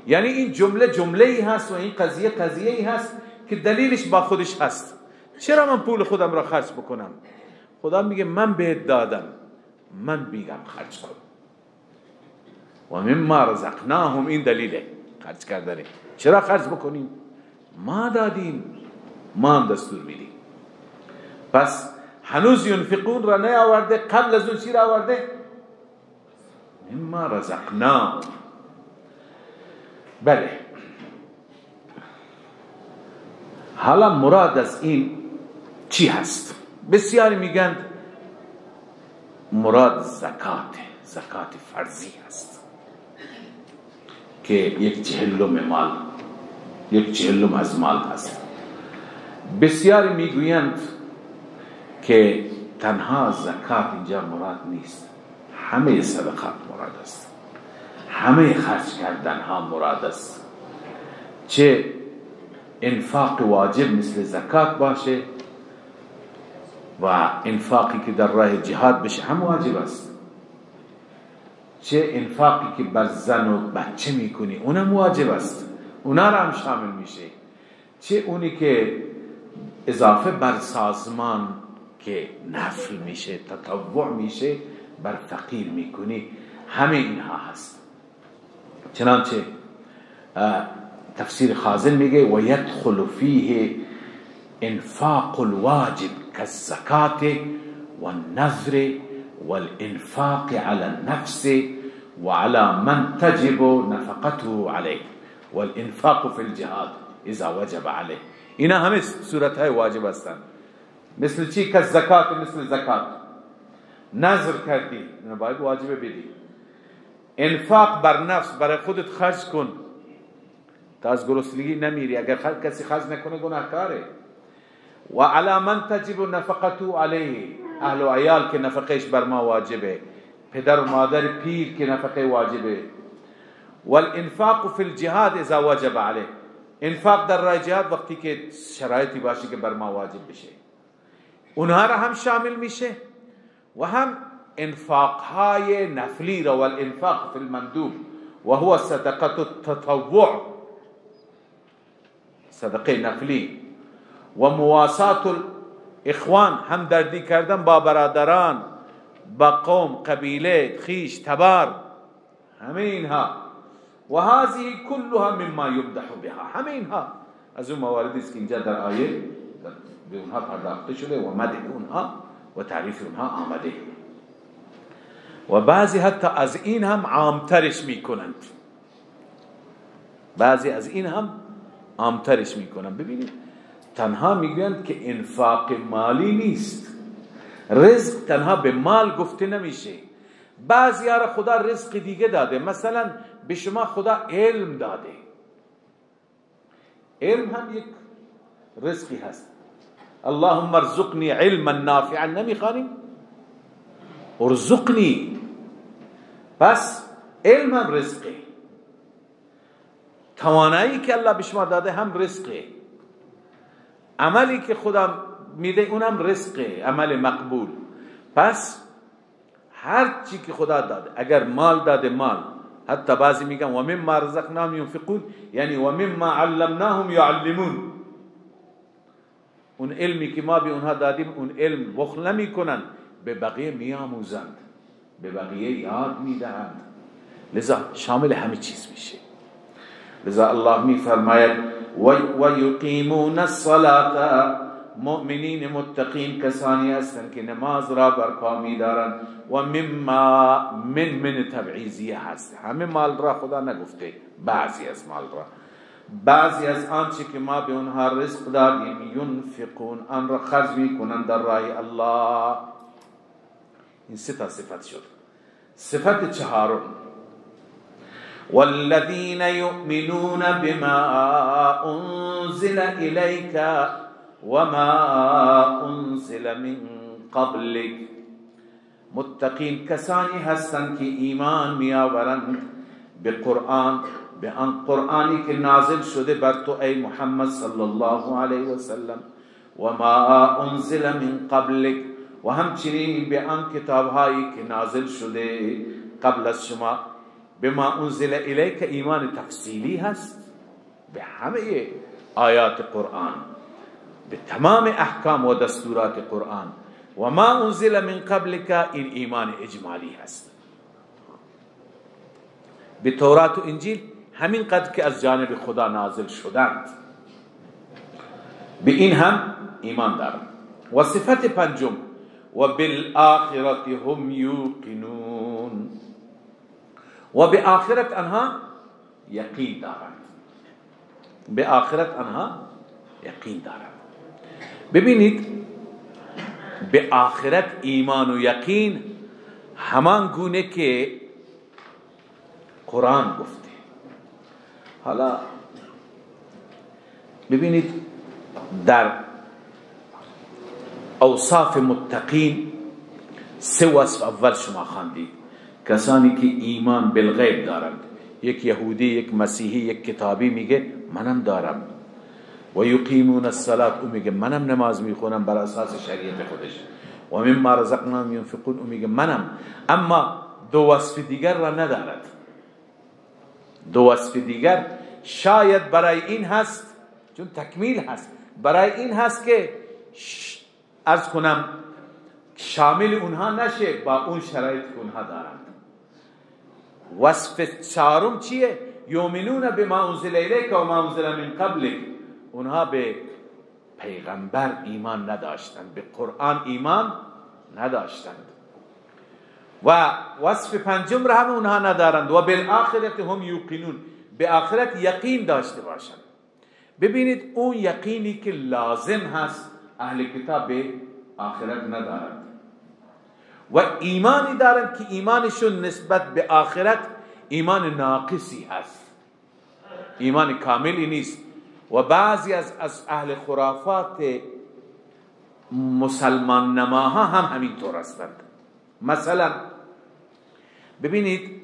یعنی این جمله جمله‌ای هست و این قضیه قضیه‌ای هست که دلیلش با خودش هست. چرا من پول خودم را خرج بکنم؟ خدا میگه من بهت دادم، من میگم خرج کن. و مما رزقناهم، این دلیله خرج کردنه. چرا خرج بکنیم؟ ما دادیم، ما هم دستور میدیم. پس هنوز ينفقون را نیاورده، قبل از اون چی را آورده؟ مما رزقناهم. بله، حالا مراد از این چی هست؟ بسیاری میگن مراد زکات فرضی هست که 1/40 مال، 1/40 از مال هست. بسیاری میگویند که تنها زکات اینجا مراد نیست، همه صدقات مراد است، همه خرج کردن ها مراد است، چه انفاق واجب مثل زکات باشه و انفاقی که در راه جهاد بشه هم واجب است، چه انفاقی که بر زن و بچه میکنی اونم واجب است، اونا را هم شامل میشه، چه اونی که اضافه بر سازمان که نفل میشه، تطوع میشه، بر فقیر میکنی، همه اینها هست. چنانچه تفسیر خازن میگه و یدخل فیه انفاق الواجب كالزکات والنذر والانفاق على النفس وعلى من تجب نفقته عليه والانفاق في الجهاد اذا وجب عليه. اینا همه صورت های واجب هستند. مثل چی؟ كالزکات، مثل زکات. نذر کردی، اینا باید واجب بدی. انفاق بر نفس، برای خودت خرج کن تا از گرسنگی نمیری، اگر کسی خرج نکنه گناهکاره. و علی من تجب نفقته علیه، اهل و عیال که نفقش بر ما واجبه، پدر و مادر پیر که نفقه واجبه. والانفاق فی الجهاد اذا وجب علیه، انفاق در راه جهاد وقتی که شرایطی باشه که بر ما واجب بشه، اونها را هم شامل میشه. و هم انفاق های نفلی را، والانفاق فی المندوب و هو صدقه التطوع، صدقه نفلی. و مواسات الاخوان، هم دردی کردن با برادران، با قوم، قبیله، خیش، تبار، همه اینها. و هذه كلها مما يمدح بها، همه اینها از اون مواردی است که اینجا در آیه به اونها پرداخته شده و مدح اونها و تعریف اونها آمده. و بعضی حتی از این هم عامترش میکنند، بعضی از این هم عامترش میکنند. ببینید تنها میگویند که انفاق مالی نیست، رزق تنها به مال گفته نمیشه. بعضی ها را خدا رزق دیگه داده، مثلا به شما خدا علم داده، علم هم یک رزقی هست. اللهم ارزقنی علما نافعا نمیخوانیم؟ ارزقنی. پس علم هم رزقه، توانایی که الله به شما داده هم رزقه، عملی که خدا میده اونم رزقه، عمل مقبول. پس هر چی که خدا داده، اگر مال داده مال، حتی بعضی میگن و مما رزقناهم ينفقون، یعنی و مما علمناهم يعلمون، اون علمی که ما به اونها دادیم اون علم بخل نمی کنن، به بقیه میآموزند، به بقیه یاد میدهند، لذا شامل همه چیز میشه. لذا الله میفرماید و یقیمون الصلاة، مؤمنین متقین کسانی هستند که نماز را برپا می‌دارند. و مما من تبعیضیه هست، همه مال را خدا نگفته، بعضی از مال را، بعضی از آنچه که ما به اونها رزق دادیم، ینفقون، آن را خرج می‌کنند در راه الله. این سه تا صفت شد. صفت چهارم والذین یؤمنون بما انزل الیک وما انزل من قبلک، متقین کسانی هستند که ایمان میآورند به قرآن، به آن قرآنی که نازل شده بر تو ای محمد صلی الله علیه و سلم، و ما انزل من قبلک، و همچنین به آن کتابهایی که نازل شده قبل از شما. به ما انزل الیک ایمان تفصیلی هست به همه آیات قرآن، به تمام احکام و دستورات قرآن. و ما انزل من قبلک، این ایمان اجمالی هست به تورات و انجیل، همین قدر که از جانب خدا نازل شدند، به این هم ایمان دارند. و صفت پنجم و بالآخرت هم یوقنون، و به آخرت آنها یقین دارند، به آخرت آنها یقین دارند. ببینید به آخرت ایمان و یقین همان گونه که قرآن گفته. حالا ببینید در اوصاف متقین سه وصف اول شما خواندید، کسانی که ایمان بالغیب دارند. یک یهودی، یک مسیحی، یک کتابی میگه منم دارم، و یقیمون الصلاة، او میگه منم نماز میخونم بر اساس شریعت خودش، و مما رزقناهم ينفقون، او میگه منم. اما دو وصف دیگر را ندارد. دو وصف دیگر شاید برای این هست، چون تکمیل هست، برای این هست که عرض کنم شامل اونها نشه با اون شرایط که اونها دارند. وصف چهارم چیه؟ یؤمنون بما انزل الیک و ما انزل من قبلک، اونها به پیغمبر ایمان نداشتند، به قرآن ایمان نداشتند. و وصف پنجم را هم اونها ندارند. و بالآخرت هم یوقنون، به آخرت یقین داشته باشند. ببینید اون یقینی که لازم هست اهل کتاب به آخرت ندارند، و ایمانی دارند که ایمانشون نسبت به آخرت ایمان ناقصی هست، ایمان کاملی نیست. و بعضی از اهل خرافات مسلمان نماها هم همینطور هستند. مثلا ببینید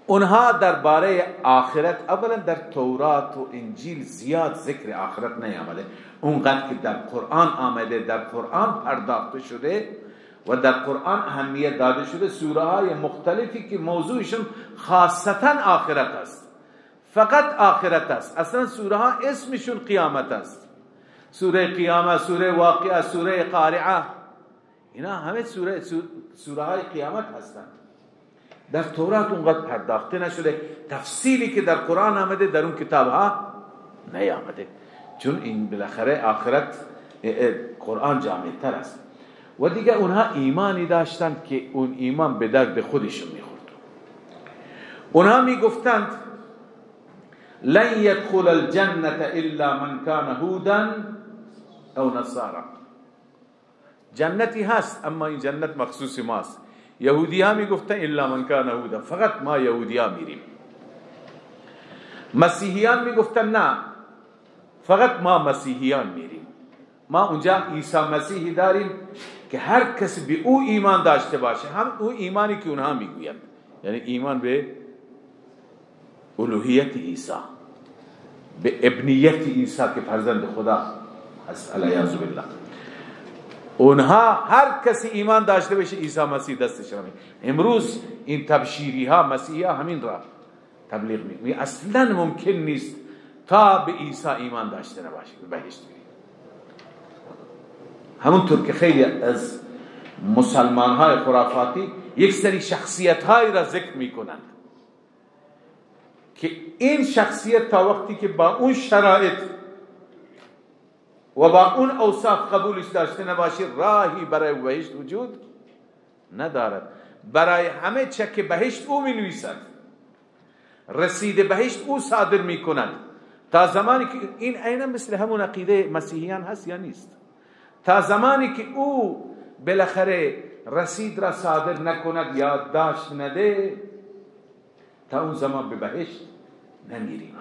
اونها درباره آخرت، اولا در تورات و انجیل زیاد ذکر آخرت نیامده، اونقدر که در قرآن آمده، در قرآن پرداخته شده و در قرآن اهمیت داده شده. سوره های مختلفی که موضوعشون خاصتا آخرت است، فقط آخرت است. اصلا سوره ها اسمشون قیامت است. سوره قیامت، سوره واقعه، سوره قارعه، اینا همه سوره های قیامت هستند. در تورات اونقدر پرداخته نشده، تفصیلی که در قرآن آمده در اون کتاب ها نیامده، چون این بالاخره آخرت قرآن جامع تر است. و دیگه اونها ایمانی داشتند که اون ایمان به درد خودشون میخورد. اونها میگفتند لن يدخل الجنة الا من كان هودا او نصارا. جنتی هست اما این جنت مخصوص ماست. یهودی ها میگفتن الا من کان هودا، فقط ما یهودی ها میریم. مسیحیان میگفتن نه، فقط ما مسیحیان میریم. ما اونجا عیسی مسیحی داریم که هر کسی به او ایمان داشته باشه، هم او ایمانی که اونها میگویند، یعنی ایمان به الوهیت عیسی، به ابنیت عیسی که فرزند خدا هست علیه بالله. اونها هر کسی ایمان داشته باشه عیسی مسیح دستش را. امروز این تبشیری ها مسیحی ها همین را تبلیغ میکنه. اصلا ممکن نیست تا به عیسی ایمان داشته نباشه به بهشت بری. همونطور که خیلی از مسلمان های خرافاتی یک سری شخصیت های را ذکر میکنند که این شخصیت تا وقتی که با اون شرایط و با اون اوصاف قبولش داشته نباشی راهی برای بهشت وجود ندارد. برای همه چک بهشت او می نویسد، رسید بهشت او صادر می کند. تا زمانی که این عینا مثل همون عقیده مسیحیان هست یا نیست، تا زمانی که او بالاخره رسید را صادر نکند، یادداشت نده، تا اون زمان به بهشت نمیریم.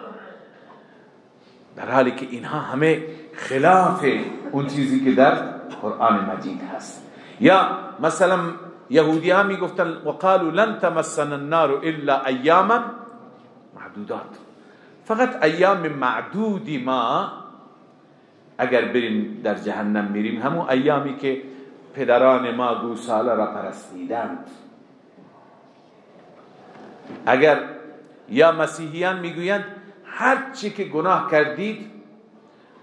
در حالی که اینها همه خلاف اون چیزی که در قرآن مجید هست. یا مثلا یهودی ها می گفتن وقالوا لن تمسنا النار الا ایاما معدودات، فقط ایام معدودی ما اگر بریم در جهنم میریم، همون ایامی که پدران ما گوساله را پرستیدند. اگر یا مسیحیان میگویند هر چی که گناه کردید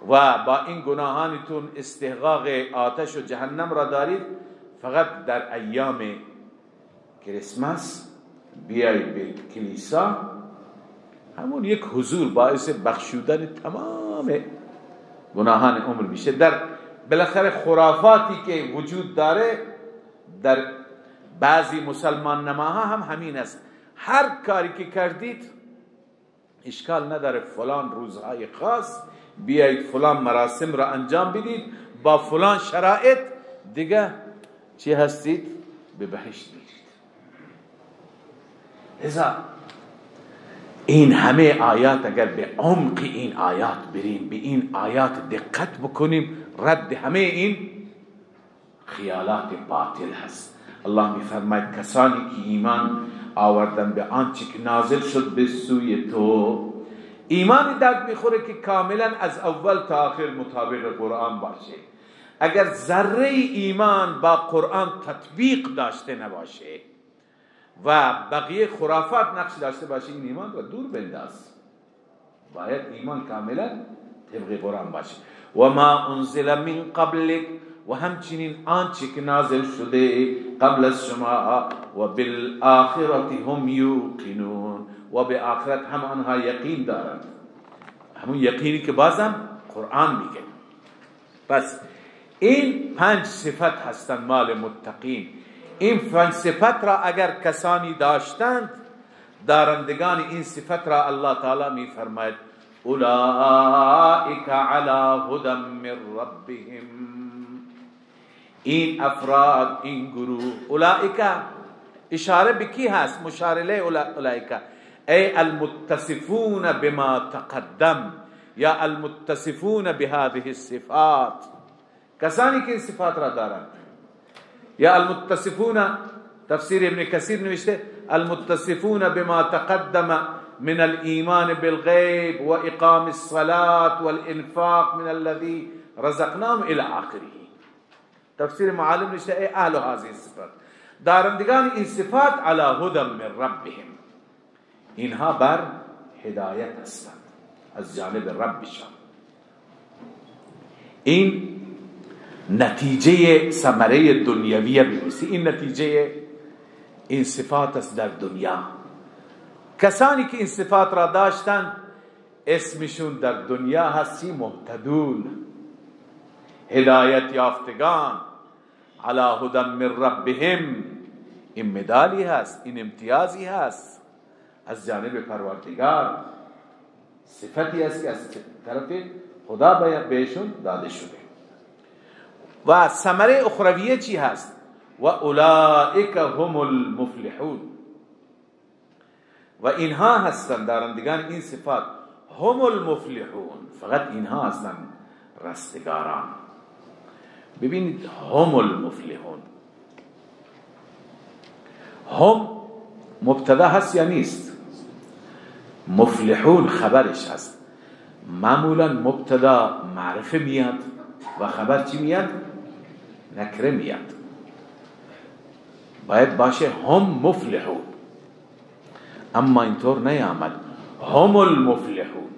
و با این گناهانتون استحقاق آتش و جهنم را دارید، فقط در ایام کریسمس بیایید به کلیسا، همون یک حضور باعث بخشودن تمام گناهان عمر میشه. در بالاخره خرافاتی که وجود داره در بعضی مسلمان نماها هم همین است. هر کاری که کردید اشکال نداره، فلان روزهای خاص بیایید فلان مراسم را انجام بدید، با فلان شرایط دیگه چی هستید؟ به بهشت میرید. لذا این همه آیات اگر به عمق این آیات بریم، به این آیات دقت بکنیم، رد همه این خیالات باطل هست. الله میفرماید کسانی که ایمان آوردن به آنچه که نازل شد به سوی تو، ایمانی درد میخوره که کاملا از اول تا آخر مطابق قرآن باشه. اگر ذره ایمان با قرآن تطبیق داشته نباشه و بقیه خرافات نقش داشته باشه، این ایمان رو دور بنداز. باید ایمان کاملا طبق قرآن باشه. و ما انزل من قبلک، و همچنین آنچه که نازل شده قبل از شما، و بالآخرت هم یوقنون، و به آخرت هم آنها یقین دارند. همون یقینی که بازم قرآن میگه. پس این 5 صفت هستند مال متقین. این 5 صفت را اگر کسانی داشتند، دارندگان این صفت را الله تعالی می فرماید اولئک علی هدی من ربهم. این افراد، این گروه، اولئک اشاره به کی هست؟ مشار الیه اولئک ای المتصفون بما تقدم یا المتصفون بهذه الصفات، کسانی که این صفات را دارند. یا المتصفون، تفسیر ابن کثیر نوشته المتصفون بما تقدم من الایمان بالغیب و اقام الصلاة والانفاق من الذي رزقناهم الى آخره. تفسیر معالم نوشته ای اهل هذه الصفات، دارندگان این صفات علی هدی من ربهم، اینها بر هدایت هستند از جانب ربشان. این نتیجه ثمره دنیویه میبوسی، این نتیجه این صفات است در دنیا. کسانی که این صفات را داشتند اسمشون در دنیا هستی مهتدون، هدایت یافتگان، علی هدی من ربهم، این مدالی هست، این امتیازی هست از جانب پروردگار، صفتی است که از طرف خدا بهشون داده شده. و ثمره اخرویه چی هست؟ و اولئک هم المفلحون، و اینها هستند دارندگان این صفات، هم المفلحون، فقط اینها هستند رستگاران. ببینید هم المفلحون، هم مبتدا هست یا نیست؟ مفلحون خبرش هست. معمولا مبتدا معرفه میاد و خبر چی میاد؟ نکره میاد. باید باشه هم مفلحون، اما اینطور نیامد هم المفلحون.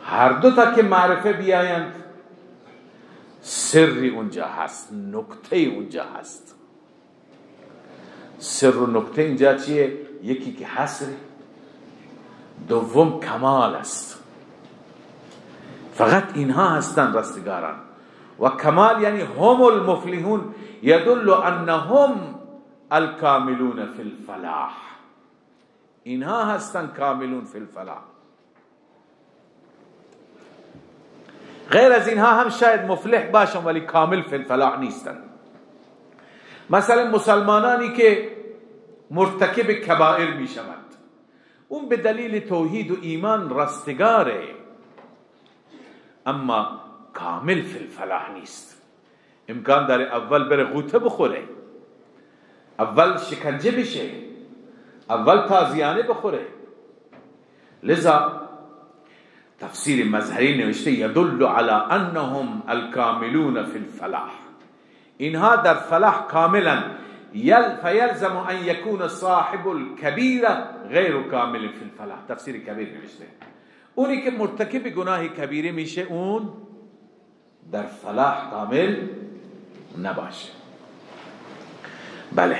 هر دو تا که معرفه بیایند سری اونجا هست، نکته اونجا هست. سر و نکته اینجا چیه؟ یکی که حصر، دوم کمال است. فقط اینها هستند رستگاران. و کمال یعنی هم المفلحون یدل انهم الکاملون فی الفلاح، اینها هستند کاملون فی الفلاح. غیر از اینها هم شاید مفلح باشن ولی کامل فی الفلاح نیستن. مثلا مسلمانانی که مرتکب کبائر می شوند، اون به دلیل توحید و ایمان رستگاره، اما کامل فی الفلاح نیست. امکان داره اول بره غوطه بخوره، اول شکنجه بشه، اول تازیانه بخوره. لذا تفسیر مظهری نوشته یدل علی انهم الکاملون فی الفلاح، اینها در فلاح کاملا. فیلزم ان یکون صاحب الکبیر غیر کامل فی الفلاح. تفسیر کبیر نوشته اونی که مرتکب گناه کبیره میشه اون در فلاح کامل نباشه. بله،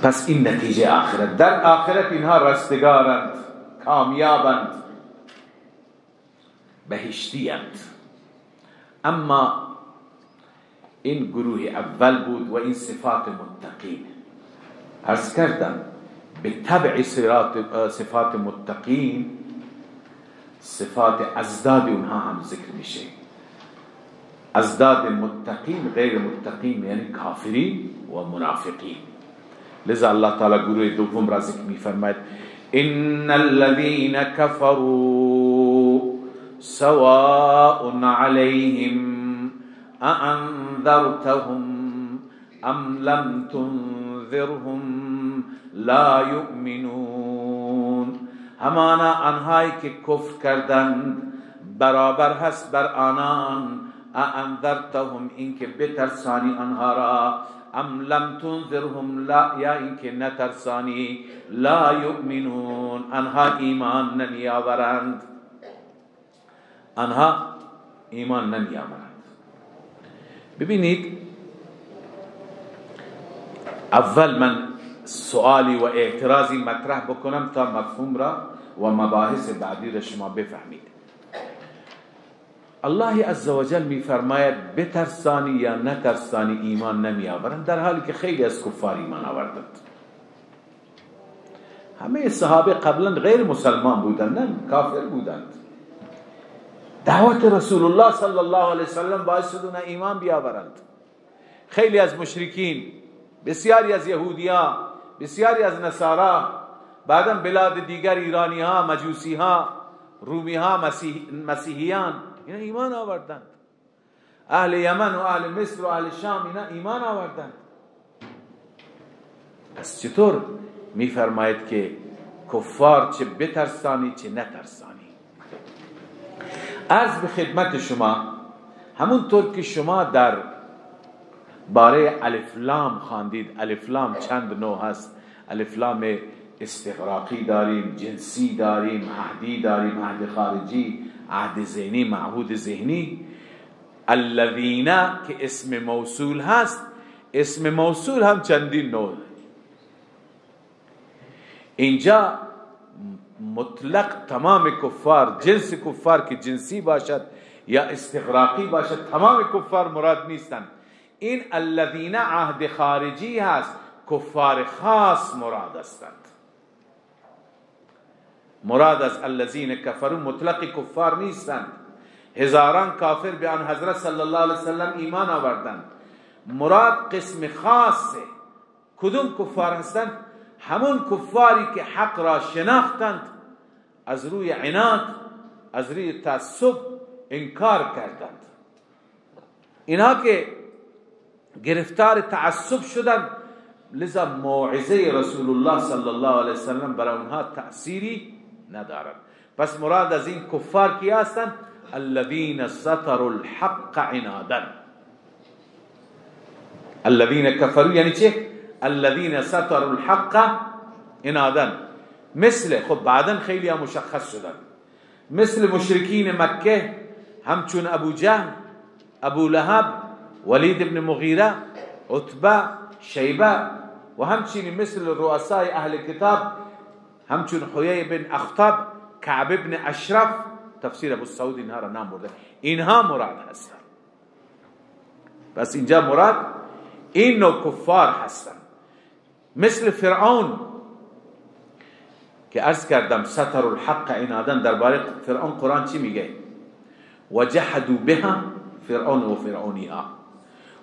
پس این نتیجه آخرت. در آخرت اینها رستگارند، کامیابند، بهشتیند. اما این گروه اول بود و این صفات متقین. عرض کردم به تبع صفات متقین صفات ازداد اونها هم ذکر میشه. ازداد متقین غیر متقین یعنی کافرین و منافقین. لذا الله تعالی گروه دوم را ذکر می‌فرماید ان الذين كفروا سواء عليهم أأنذرتهم ام لم تنذرهم لا يؤمنون. همانا آنهایی که کفر کردند برابر هست بر آنان. أأنذرتهم، این که بترسانی آنها را، ام لم تنذرهم، لا، یا این که نترسانی، لا یؤمنون، آنها ایمان نمیآورند. آنها ایمان نمیآورند. ببینید اول من سوالی و اعتراضی مطرح بکنم تا مفهوم را و مباحث بعدی را شما بفهمید. الله عزوجل میفرماید بترسانی یا نترسانی ایمان نمی آورند، در حالی که خیلی از کفار ایمان آوردند. همه صحابه قبلا غیر مسلمان بودند، نه کافر بودند. دعوت رسول الله صلی الله علیه وسلم باعث شد اونها ایمان بیاورند. خیلی از مشرکین، بسیاری از یهودیان، بسیاری از نصارا، بعدم بلاد دیگر ایرانی ها، مجوسی ها، رومی ها، مسیحیان، اینا ایمان آوردند. اهل یمن و اهل مصر و اهل شام اینا ایمان آوردند. پس چطور میفرماید که کفار چه بترسانی چه نترسانی؟ عرض به خدمت شما، همونطور که شما در باره الف لام خواندید، الف لام چند نوع هست. الف لام استغراقی داریم، جنسی داریم، عهدی داریم، عهد خارجی، عهد ذهنی، معهود ذهنی. الذین که اسم موصول هست، اسم موصول هم چندین نوع. اینجا مطلق تمام کفار، جنس کفار که جنسی باشد یا استغراقی باشه، تمام کفار مراد نیستند. این الذین عهد خارجی هست، کفار خاص مراد هستند. مراد از الذین کفروا مطلق کفار نیستند. هزاران کافر به آن حضرت صلی الله علیه وسلم ایمان آوردند. مراد قسم خاصه. کدوم کفار هستند؟ همون کفاری که حق را شناختند، از روی عناد، از روی تعصب انکار کردند. اینها که گرفتار تعصب شدند، لذا موعظه رسول الله صلی الله علیه وسلم برای اونها تأثیری ندارد. پس مراد از این کفار کی هستند؟ الذين ستروا الحق عنادا. الذين كفروا یعنی چه؟ الذين ستروا الحق عنادا. مثل، خب بعدا خیلی ها مشخص شدن، مثل مشرکین مکه، همچون ابو جهل، ابو لهب، ولید بن مغیره، عتبه، شیبه، و همچنین مثل رؤسای اهل کتاب، همچون حیی بن اخطب، کعب بن اشرف. تفسیر ابو سعود اینها را نام برده. اینها مراد هستند. پس اینجا مراد این نوع کفار هستند. مثل فرعون که عرض کردم ستر الحق عنادا. درباره فرعون قرآن چی میگه؟ وجحدوا بها، فرعون و فرعونیها،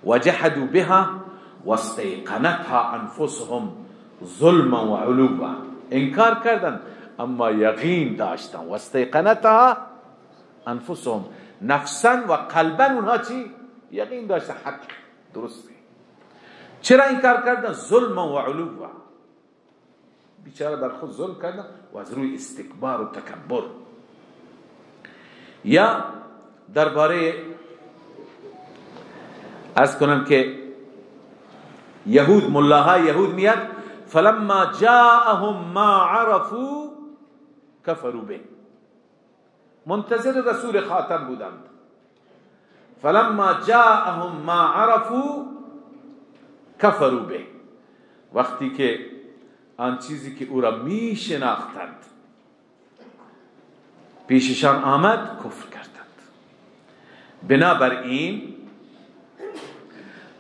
وجحدوا بها واستيقنتها انفسهم ظلما وعلوا. انکار کردن اما یقین داشتن. واستيقنتها انفسهم، نفسا و قلبا اونها چی؟ یقین داشتن حق درسته. چرا انکار کردن؟ ظلما و علوا. بیچاره بر خود ظلم کردن و از روی استکبار و تکبر. یا درباره از کنم که یهود، ملاهای یهود میاد فلما جاءهم ما عرفوا کفروا به. منتظر رسول خاتم بودند. فلما جاءهم ما عرفوا کفروا به. وقتی که آن چیزی که او را می شناختند پیششان آمد، کفر کردند. بنابراین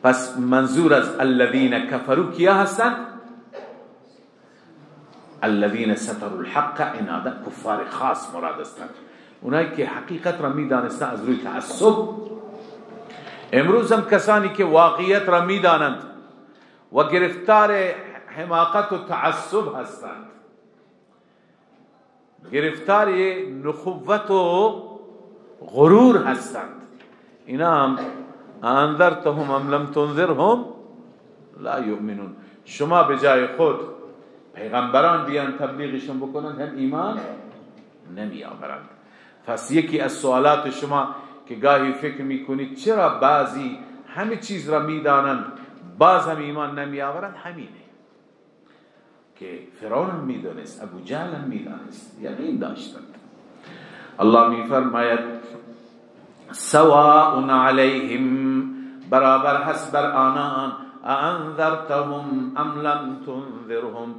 پس منظور از الذین کفروا کیا هستند؟ الذین ستروا الحق عنادا، کفار خاص مراد هستند. اونایی که حقیقت را می دانستند از روی تعصب. امروز هم کسانی که واقعیت را می دانند و گرفتار حماقت و تعصب هستند، گرفتار نخوت و غرور هستند. اینا هم انذرتهم ام لم تنذرهم لا یؤمنون. شما به جای خود پیغمبران بیان تبلیغشون بکنند، هم ایمان نمی آورند. پس یکی از سوالات شما که گاهی فکر میکنید چرا بعضی همه چیز را میدانند باز هم ایمان نمی آورند، همینه که فرعون هم میدانست، ابو جهل هم میدانست، یقین داشتند. الله میفرماید سواء علیهم، برابر هست بر آنان، انذرتهم ام لم تنذرهم،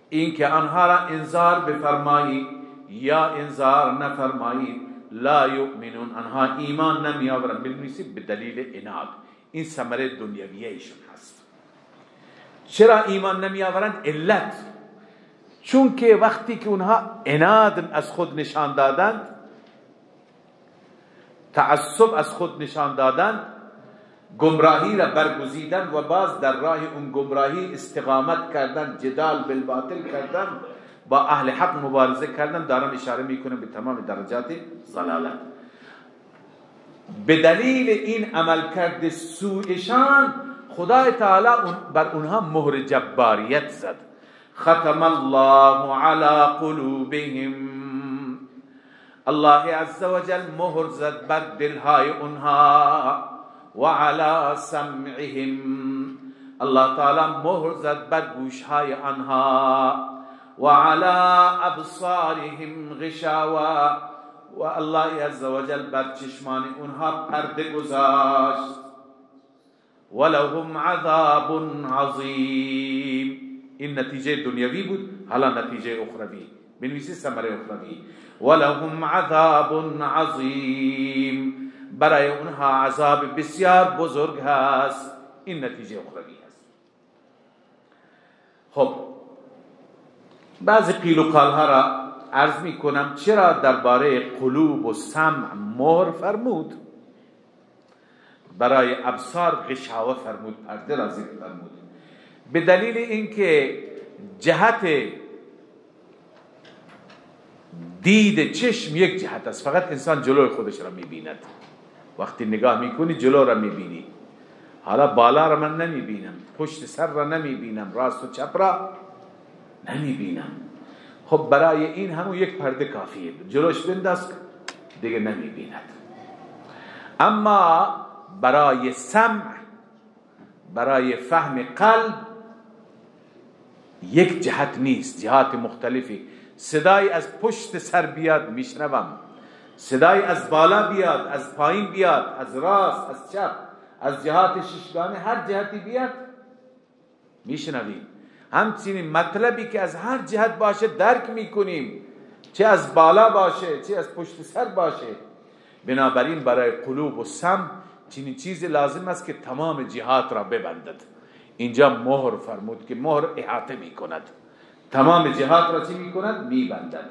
این که آنها را انذار بفرمایی یا انذار نفرمایی، لا یؤمنون، آنها ایمان نمی آورند. بنویسید به دلیل عناد. این ثمره دنیویه ایشون هست. چرا ایمان نمی آورند؟ علت چون که وقتی که اونها عناد از خود نشان دادند، تعصب از خود نشان دادند، گمراهی را برگزیدند و باز در راه اون گمراهی استقامت کردند، جدال بالباطل کردند، با اهل حق مبارزه کردند. دارم اشاره میکنم به تمام درجات ضلالت. به دلیل این عملکرد سوءشان خدای تعالی بر اونها مهر جباریت زد. ختم الله علی قلوبهم، الله عز وجل مهر زد بر دلهای اونها، و علی سمعهم، الله تعالی مهر زد بر گوشهای آنها، و علی ابصارهم غشاوه، و الله عز وجل بر چشمان اونها پرده گذاشت. ولهم عذاب عظیم. این نتیجه دنیوی بود، حالا نتیجه اخروی. بنویسی ثمره اخروی. ولهم عذاب عظیم، برای اونها عذاب بسیار بزرگ هست. این نتیجه اخروی هست. خب بعضی قیل و قال ها را عرض می کنم. چرا درباره قلوب و سمع مهر فرمود؟ برای ابصار غشاوه فرمود، پرده را ذکر فرمود، به دلیل اینکه جهت دید چشم یک جهت است، فقط انسان جلوی خودش را میبیند. وقتی نگاه میکنی جلو را میبینی، حالا بالا را من نمیبینم، پشت سر را نمیبینم، راست و چپ را نمیبینم. خب برای این همون یک پرده کافیه، جلوش بنداز دیگه نمیبیند. اما برای سمع، برای فهم قلب یک جهت نیست، جهات مختلفی. صدای از پشت سر بیاد میشنوم، صدای از بالا بیاد، از پایین بیاد، از راست، از چپ، از جهات ششگانه، هر جهتی بیاد میشنویم. همچنین مطلبی که از هر جهت باشه درک میکنیم، چه از بالا باشه چه از پشت سر باشه. بنابراین برای قلوب و سمع چنین چیزی لازم است که تمام جهات را ببندد. اینجا مهر فرمود که مهر احاطه میکند، تمام جهات را چی میکند؟ میبندد.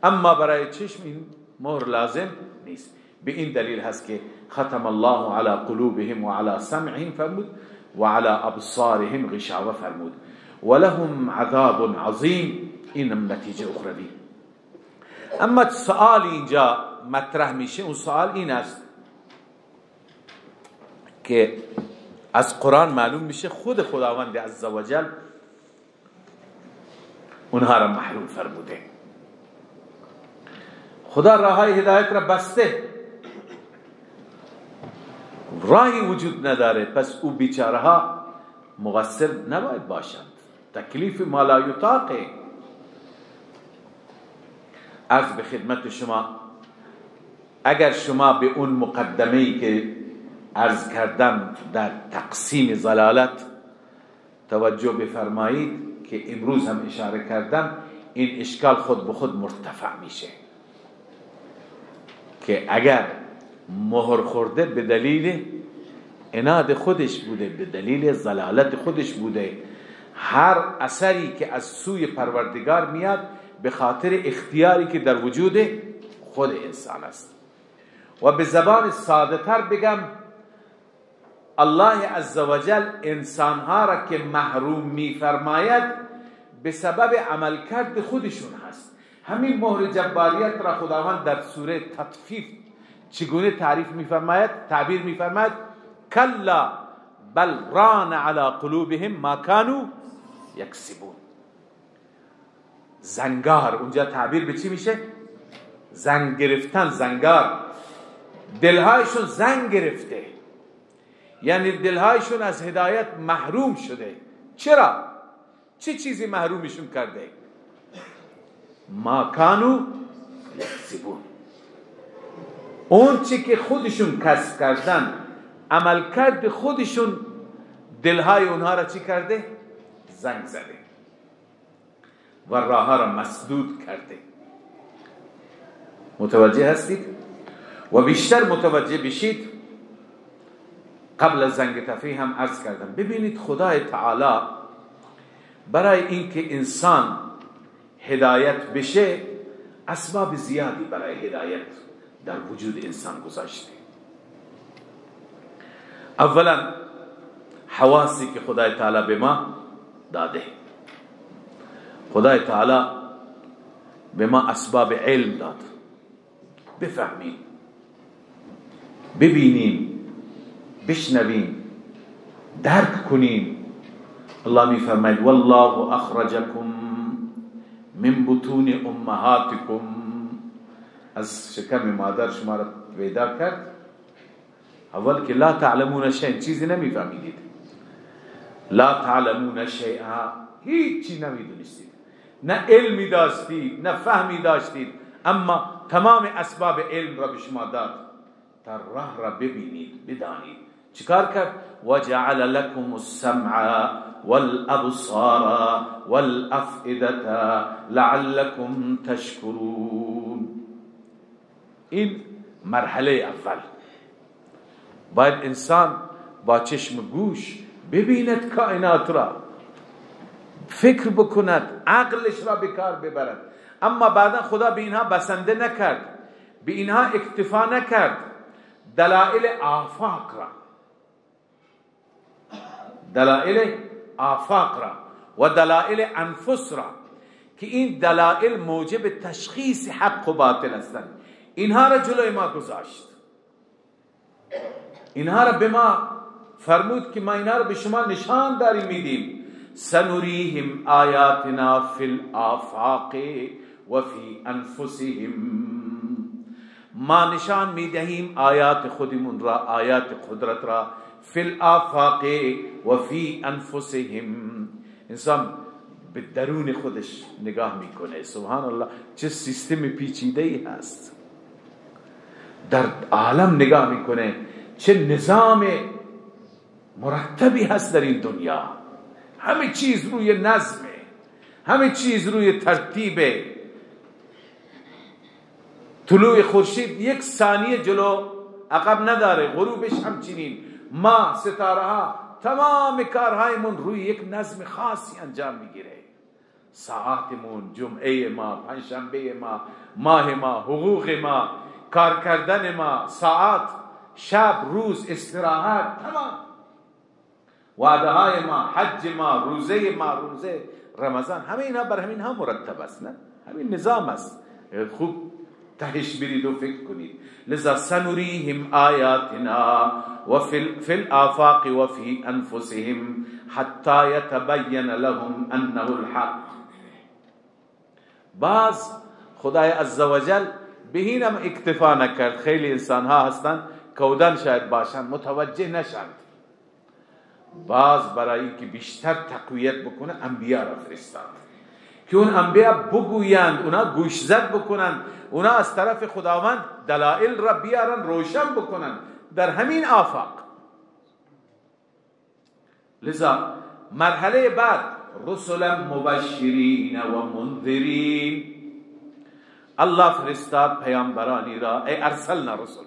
اما برای چشم این مهر لازم نیست. به این دلیل هست که ختم الله علی قلوبهم و علی سمعهم فرمود و علی ابصارهم غشاوه فرمود. ولهم عذاب عظیم، اینم نتیجه اخروی. اما سوال اینجا مطرح میشه، اون سوال این است که از قرآن معلوم میشه خود خداوند عزوجل اونها را محروم فرموده. خدا راههای هدایت را بسته، راهی وجود نداره، پس او بیچاره ها مقصر نباید باشند. تکلیف ما لا یطاقه. عرض به خدمت شما، اگر شما به اون مقدمه‌ای که عرض کردم در تقسیم ضلالت توجه بفرمایید که امروز هم اشاره کردم، این اشکال خود به خود مرتفع میشه که اگر مهر خورده به دلیل عناد خودش بوده، به دلیل ضلالت خودش بوده، هر اثری که از سوی پروردگار میاد به خاطر اختیاری که در وجود خود انسان است. و به زبان ساده تر بگم، الله عزوجل انسانها را که محروم میفرماید به سبب عملکرد خودشون هست. همین مهر جباریت را خداوند در سوره تطفیف چگونه تعبیر میفرماید؟ کلا بل ران علی قلوبهم ما کانوا یکسبون. زنگار، اونجا تعبیر به چی میشه؟ زنگ گرفتن، زنگار. دلهایشون زنگ گرفته، یعنی دلهایشون از هدایت محروم شده. چرا؟ چه چیزی محرومشون کرده؟ ما کانوا یکسبون، اون چی که خودشون کسب کردن، عمل کرد خودشون، دلهای اونها را چی کرده؟ زنگ زده و راه را مسدود کرده. متوجه هستید؟ و بیشتر متوجه بشید، قبل از زنگ تفریح هم عرض کردم، ببینید خدای تعالی برای اینکه انسان هدایت بشه اسباب زیادی برای هدایت در وجود انسان گذاشته. اولا حواسی که خدای تعالی به ما داده. خدای تعالی به ما اسباب علم داد، بفهمیم، ببینیم، بشنویم، درک کنیم. الله می فرماید والله اخرجکم من بطون امهاتکم، از شکم مادر شما را پیدا کرد. اول که لا تعلمون شیء، چیزی نمی فهمیدید. لا تعلمون شیئا، هیچی نمیدونستید، نه علمی داشتید نه فهمی داشتید، اما تمام اسباب علم را به شما داد تا راه را ببینید، بدانید چیکار کرد؟ وجعل لكم السمع والابصار والافئده لعلكم تشکرون. این مرحله اول. باید انسان با چشم گوش ببیند کائنات را، فکر بکند، عقلش را به کار ببرد. اما بعدا خدا به اینها بسنده نکرد، به اینها اکتفا نکرد. دلائل آفاق را و دلائل انفس را که این دلائل موجب تشخیص حق و باطل هستند، اینها را جلوی ما گذاشت. اینها را به ما فرمود که ما اینها را به شما نشان داریم میدیم. سنریهم آیاتنا فی الآفاق و فی انفسهم. ما نشان میدهیم آیات خودمون را، آیات قدرت را، فی الآفاق و فی انفسهم. انسان به درون خودش نگاه میکنه، سبحان الله چه سیستم پیچیده ای هست. در عالم نگاه میکنه چه نظام مرتبی هست در این دنیا. همه چیز روی نظمه، همه چیز روی ترتیبه. طلوع خورشید یک ثانیه جلو عقب نداره، غروبش همچنین. ما ستاره ها تمام کارهایمون روی یک نظم خاصی انجام میگیره. ساعتمون، جمعه ما، پنجشنبه ما، ماه ما، حقوق ما، کار کردن ما، ساعت، شب، روز، استراحت، تمام وعده های ما، حج ما، روزه ما، روزه رمضان، همه اینها بر همین ها مرتب است. نه همین نظام است. خوب تهش برید و فکر کنید. لذا سنریهم آیاتنا و فی الآفاق و فی انفسهم حتی یتبین لهم انه الحق. باز خدای عزوجل به اینم اکتفا نکرد. خیلی انسان ها هستند کودن شاید باشند متوجه نشند. باز برای اینکه بیشتر تقویت بکنه انبیا را فرستاد که اون انبیا بگویند، اونا گوش زد بکنند، اونا از طرف خداوند دلائل را بیارن، روشن بکنند در همین آفاق. لذا مرحله بعد رسلا مبشرین و منذرین. الله فرستاد پیامبرانی را، ای ارسلنا رسلا،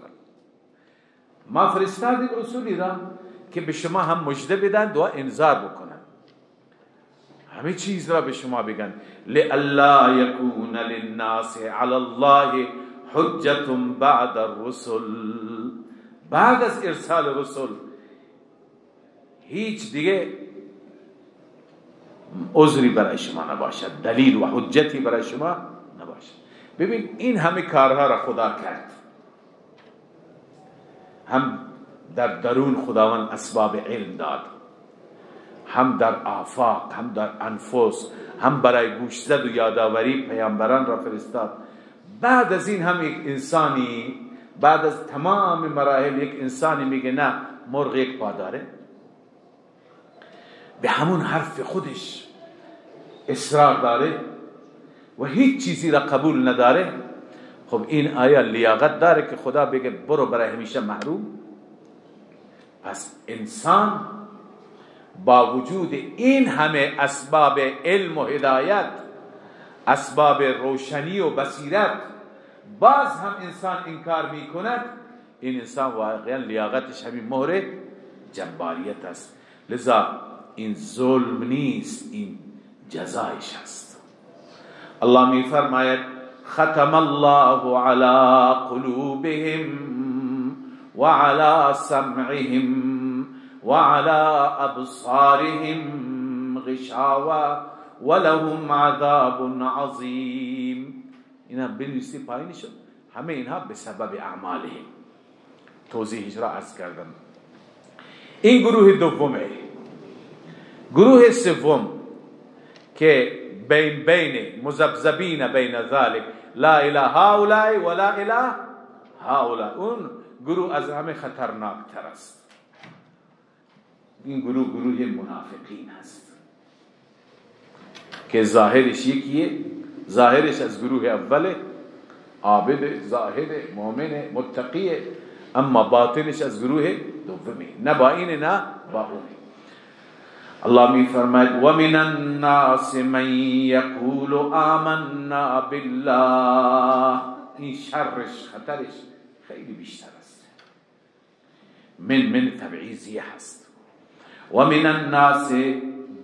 ما فرستادیم رسولی را که به شما هم مژده بدن و انذار بکنن، همه چیز را به شما بگن. لئلا یکون للناس علی الله حجة بعد الرسل. بعد از ارسال رسول هیچ دیگه عذری برای شما نباشد، دلیل و حجتی برای شما نباشد. ببین این همه کارها را خدا کرد، هم در درون خداوند اسباب علم داد، هم در آفاق، هم در انفس، هم برای گوش زد و یادآوری پیامبران را فرستاد. بعد از این هم یک انسانی، بعد از تمام مراحل یک انسانی میگه نه مرغ یک پا داره، به همون حرف خودش اصرار داره و هیچ چیزی را قبول نداره. خب این آیا لیاقت داره که خدا بگه برو برای همیشه محروم؟ پس انسان با وجود این همه اسباب علم و هدایت، اسباب روشنی و بصیرت، باز هم انسان انکار می کند. این انسان واقعا لیاقتش همین مهر جباریت است. لذا این ظلم نیست، این جزایش است. الله می فرماید ختم الله على قلوبهم وعلى سمعهم وعلى ابصارهم غشاوة ولهم عذاب عظیم. اینا بنویسی پایین شد. همه اینها به سبب اعمالهم. توضیحش را عرض کردم. این گروه دومه. گروه سوم که بین مذبذبین بین ذلك لا اله هؤلاء ولا اله هؤلاء، اون گروه از همه خطرناک تر است. این گروه منافقین هست که ظاهرش یکیه، ظاهرش از گروه اوله، عابد، زاهد، مؤمن، متقیه، اما باطنش از گروه دومی، نه با این نه با اون. الله می فرماید و من الناس من یقول آمنا بالله. این شرش خطرش خیلی بیشتر است. من تبعیضیه هست. و من الناس،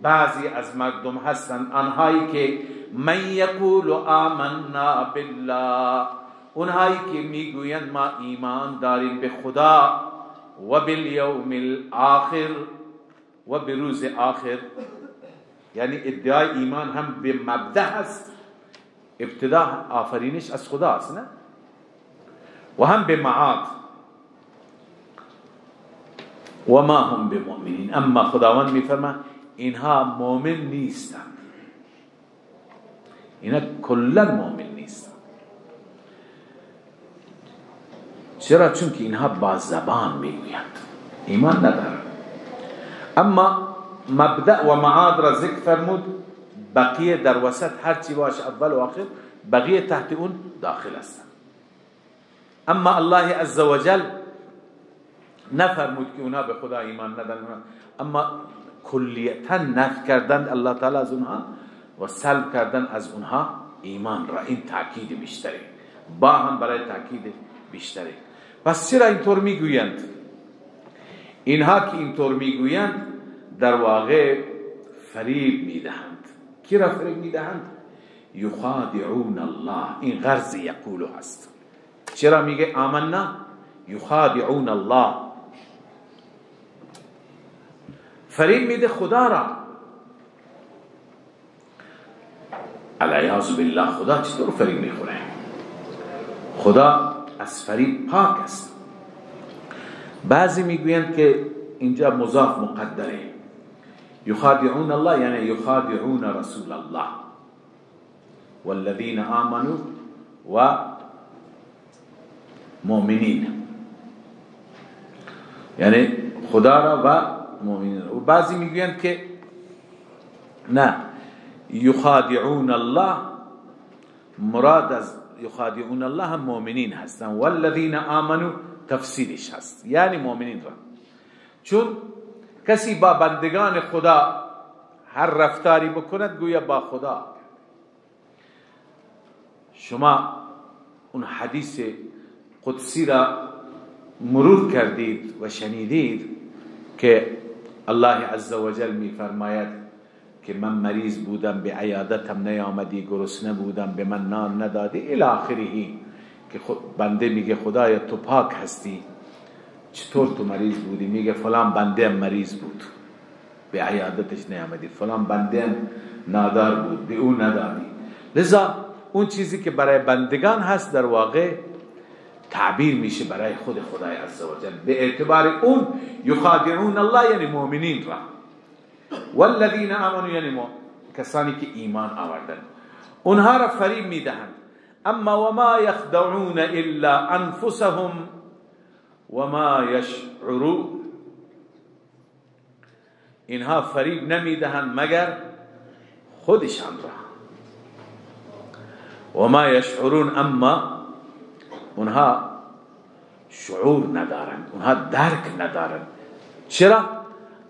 بعضی از مردم هستند آنهایی که من یقول آمنا بالله، اونهایی که میگویند ما ایمان داریم به خدا و بالیوم الاخر و به روز آخر. یعنی ادعای ایمان هم به مبدأ هست، ابتدا آفرینش از خداست، نه؟ و هم به معاد. و ما هم بمؤمنین، اما خداوند میفرماید اینها مؤمن نیستند، اینا کلا مؤمن نیستند. چرا؟ چون که اینها با زبان میگویند، ایمان ندارند. اما مبدأ و معاد را ذکر فرمود، بقیه در وسط هرچی باشه اول و آخر، بقیه تحت اون داخل هستند. اما الله عزوجل نفرمود که اونا به خدا ایمان ندارن، اما کلیتا نفی کردن الله تعالی از اونها و سلب کردن از اونها ایمان را. این تاکید بیشتره، با هم برای تاکید بیشتره. پس چرا اینطور میگویند؟ اینها که اینطور میگویند در واقع فریب میدهند. کی را فریب میدهند؟ یخادعون الله. این غرض یقولو هست. چرا میگه آمنا؟ یخادعون الله، فریب میده خدا را. علیاذ بالله، خدا چطور فریب میخوره؟ خدا از فریب پاک است. بعضی میگویند که اینجا مضاف مقدره، یخادعون الله یعنی یخادعون رسول الله والذین آمنوا و مؤمنین، یعنی خدا را و مؤمنین. و بعضی میگویند که نه، یخادعون الله مراد از یخادعون الله هم مؤمنین هستن، والذین آمنوا تفسیرش هست، یعنی مؤمنین را. چون کسی با بندگان خدا هر رفتاری بکند گویا با خدا. شما اون حدیث قدسی را مرور کردید و شنیدید که الله عزوجل می فرماید که من مریض بودم به عیادتم نیامدی، گرسنه بودم به من نان ندادی الی آخره. که بنده میگه خدایا تو پاک هستی، چطور تو مریض بودی؟ میگه فلان بنده مریض بود به عیادتش نیامدی، فلان بنده نادار بود به اون ندادی. لذا اون چیزی که برای بندگان هست در واقع تعبیر میشه برای خود خدای عزوجل. به اعتبار اون یخادعون الله یعنی مؤمنین را، والذین آمنوا یعنی کسانی که ایمان آوردن، اونها را فریب میدهند. اما وما یخدعون الا انفسهم وما یشعرون، اینها فریب نمیدهند مگر خودشان را. وما یشعرون، اما اونها شعور ندارند، اونها درک ندارند. چرا؟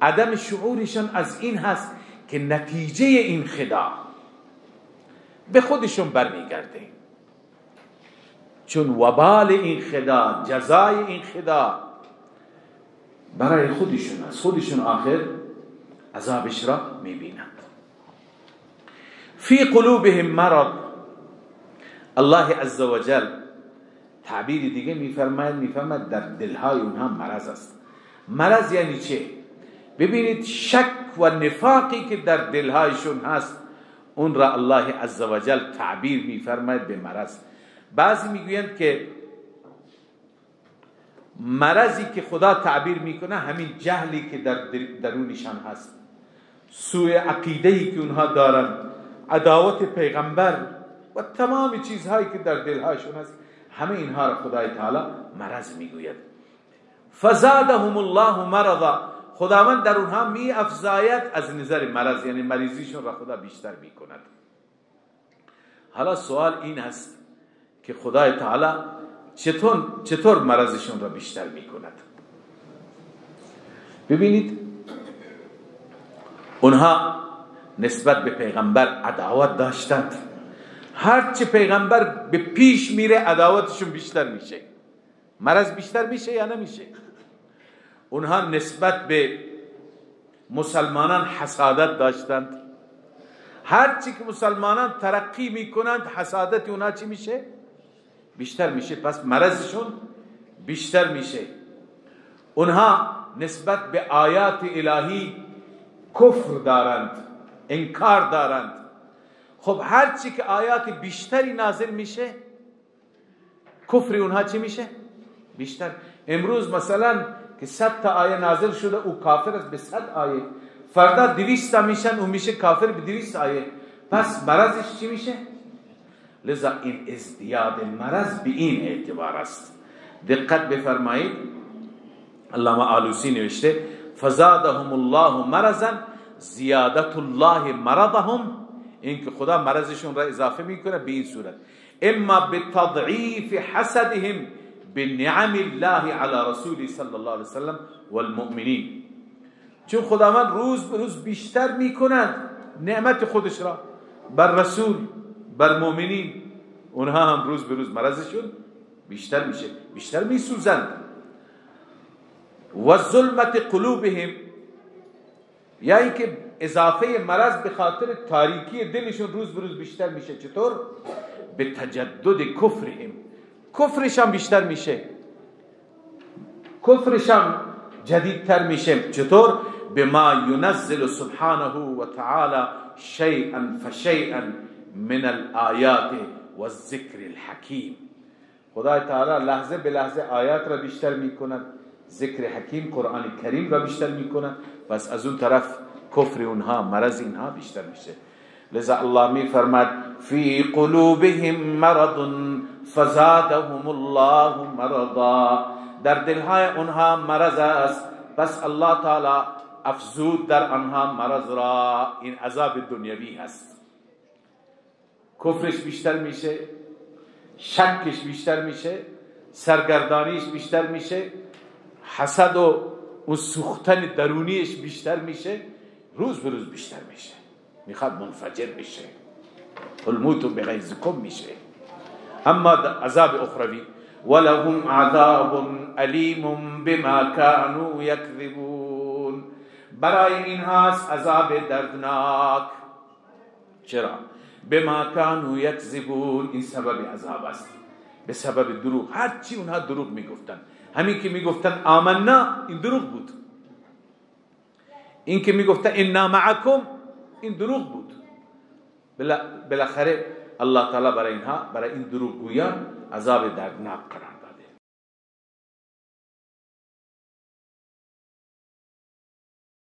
عدم شعورشان از این هست که نتیجه این خداع به خودشون برمیگرده، چون وبال این خداع، جزای این خداع برای خودشون است، خودشون آخر عذابش را میبینند. فی قلوبهم مرض، الله عزوجل تعبیر دیگه میفرماید در دلهای اونها مرض است. مرض یعنی چه؟ ببینید شک و نفاقی که در دلهایشون هست اون را الله عزوجل تعبیر میفرماید به مرض. بعضی میگویند که مرضی که خدا تعبیر میکنه همین جهلی که در درونشان هست، سوء عقیده‌ای که اونها دارن، عداوت پیغمبر و تمام چیزهایی که در دلهایشون هست، همه اینها را خدای تعالی مرض میگوید. فزادهم الله مرضا، خداوند در اونها می افزاید از نظر مرض، یعنی مریضیشون را خدا بیشتر میکند. حالا سوال این هست که خدای تعالی چطور مرضشون را بیشتر میکند. ببینید اونها نسبت به پیغمبر عداوت داشتند، هرچی پیغمبر به پیش میره عداوتشون بیشتر میشه. مرض بیشتر میشه یا نمیشه؟ اونها نسبت به مسلمانان حسادت داشتند، هرچی که مسلمانان ترقی میکنند حسادت اونها چی میشه؟ بیشتر میشه، پس مرضشون بیشتر میشه. اونها نسبت به آیات الهی کفر دارند، انکار دارند. خب هرچی که آیات بیشتری نازل میشه کفر اونها چی میشه؟ بیشتر. امروز مثلا که 100 تا آیه نازل شده او کافر است به 100 آیه، فردا 200 تا میشن او میشه کافر به 200 آیه، پس مرضش چی میشه؟ لذا این ازدیاد مرض به این اعتبار است. دقت بفرمایید علامه آلوسی نوشته فزادهم الله مرضا زیادت الله مرضهم، این که خدا مرضشون را اضافه میکنه به این صورت اما بتضعیف حسدهم بنعم الله علی رسول صلی الله علیه وسلم والمؤمنین، چون خداوند روز به روز بیشتر میکند نعمت خودش را بر رسول بر مؤمنین، اونها هم روز به روز مرضشون بیشتر میشه، بیشتر میسوزند. و ظلمت قلوبهم، یعنی که اضافه مرض به خاطر تاریکی دلشون روز به روز بیشتر میشه. چطور؟ به تجدد کفرهم، کفرشم بیشتر میشه، کفرشم جدیدتر میشه. چطور؟ بما ينزل سبحانه و تعالی شیئا فشیئا من الآیات و الذکر الحکیم، خدای تعالی لحظه به لحظه آیات را بیشتر میکند، ذکر حکیم قرآن کریم را بیشتر میکند، پس از اون طرف کفر اونها مرض اینها بیشتر میشه. لذا الله می فرماد فی قلوبهم مرض فزادهم الله مرضا، در دلهای اونها مرض است پس الله تعالی افزود در آنها مرض را. این عذاب دنیوی هست، کفرش بیشتر میشه، شکش بیشتر میشه، سرگردانیش بیشتر میشه، حسد و اون سوختن درونیش بیشتر میشه، روز به روز بیشتر میشه، میخواد منفجر بشه، الموت بغیظکم میشه. اما عذاب اخروی ولهم عذاب علیم بما كانوا یکذبون، برای این هست عذاب دردناک. چرا؟ بما كانوا یکذبون، این سبب عذاب است، به سبب دروغ. هرچی اونها دروغ میگفتن، همین که میگفتن آمنا این دروغ بود، این که میگفتن انا معکم این دروغ بود. بالاخره الله تعالی برای اینها، برای این دروغگویان عذاب دردناک قرار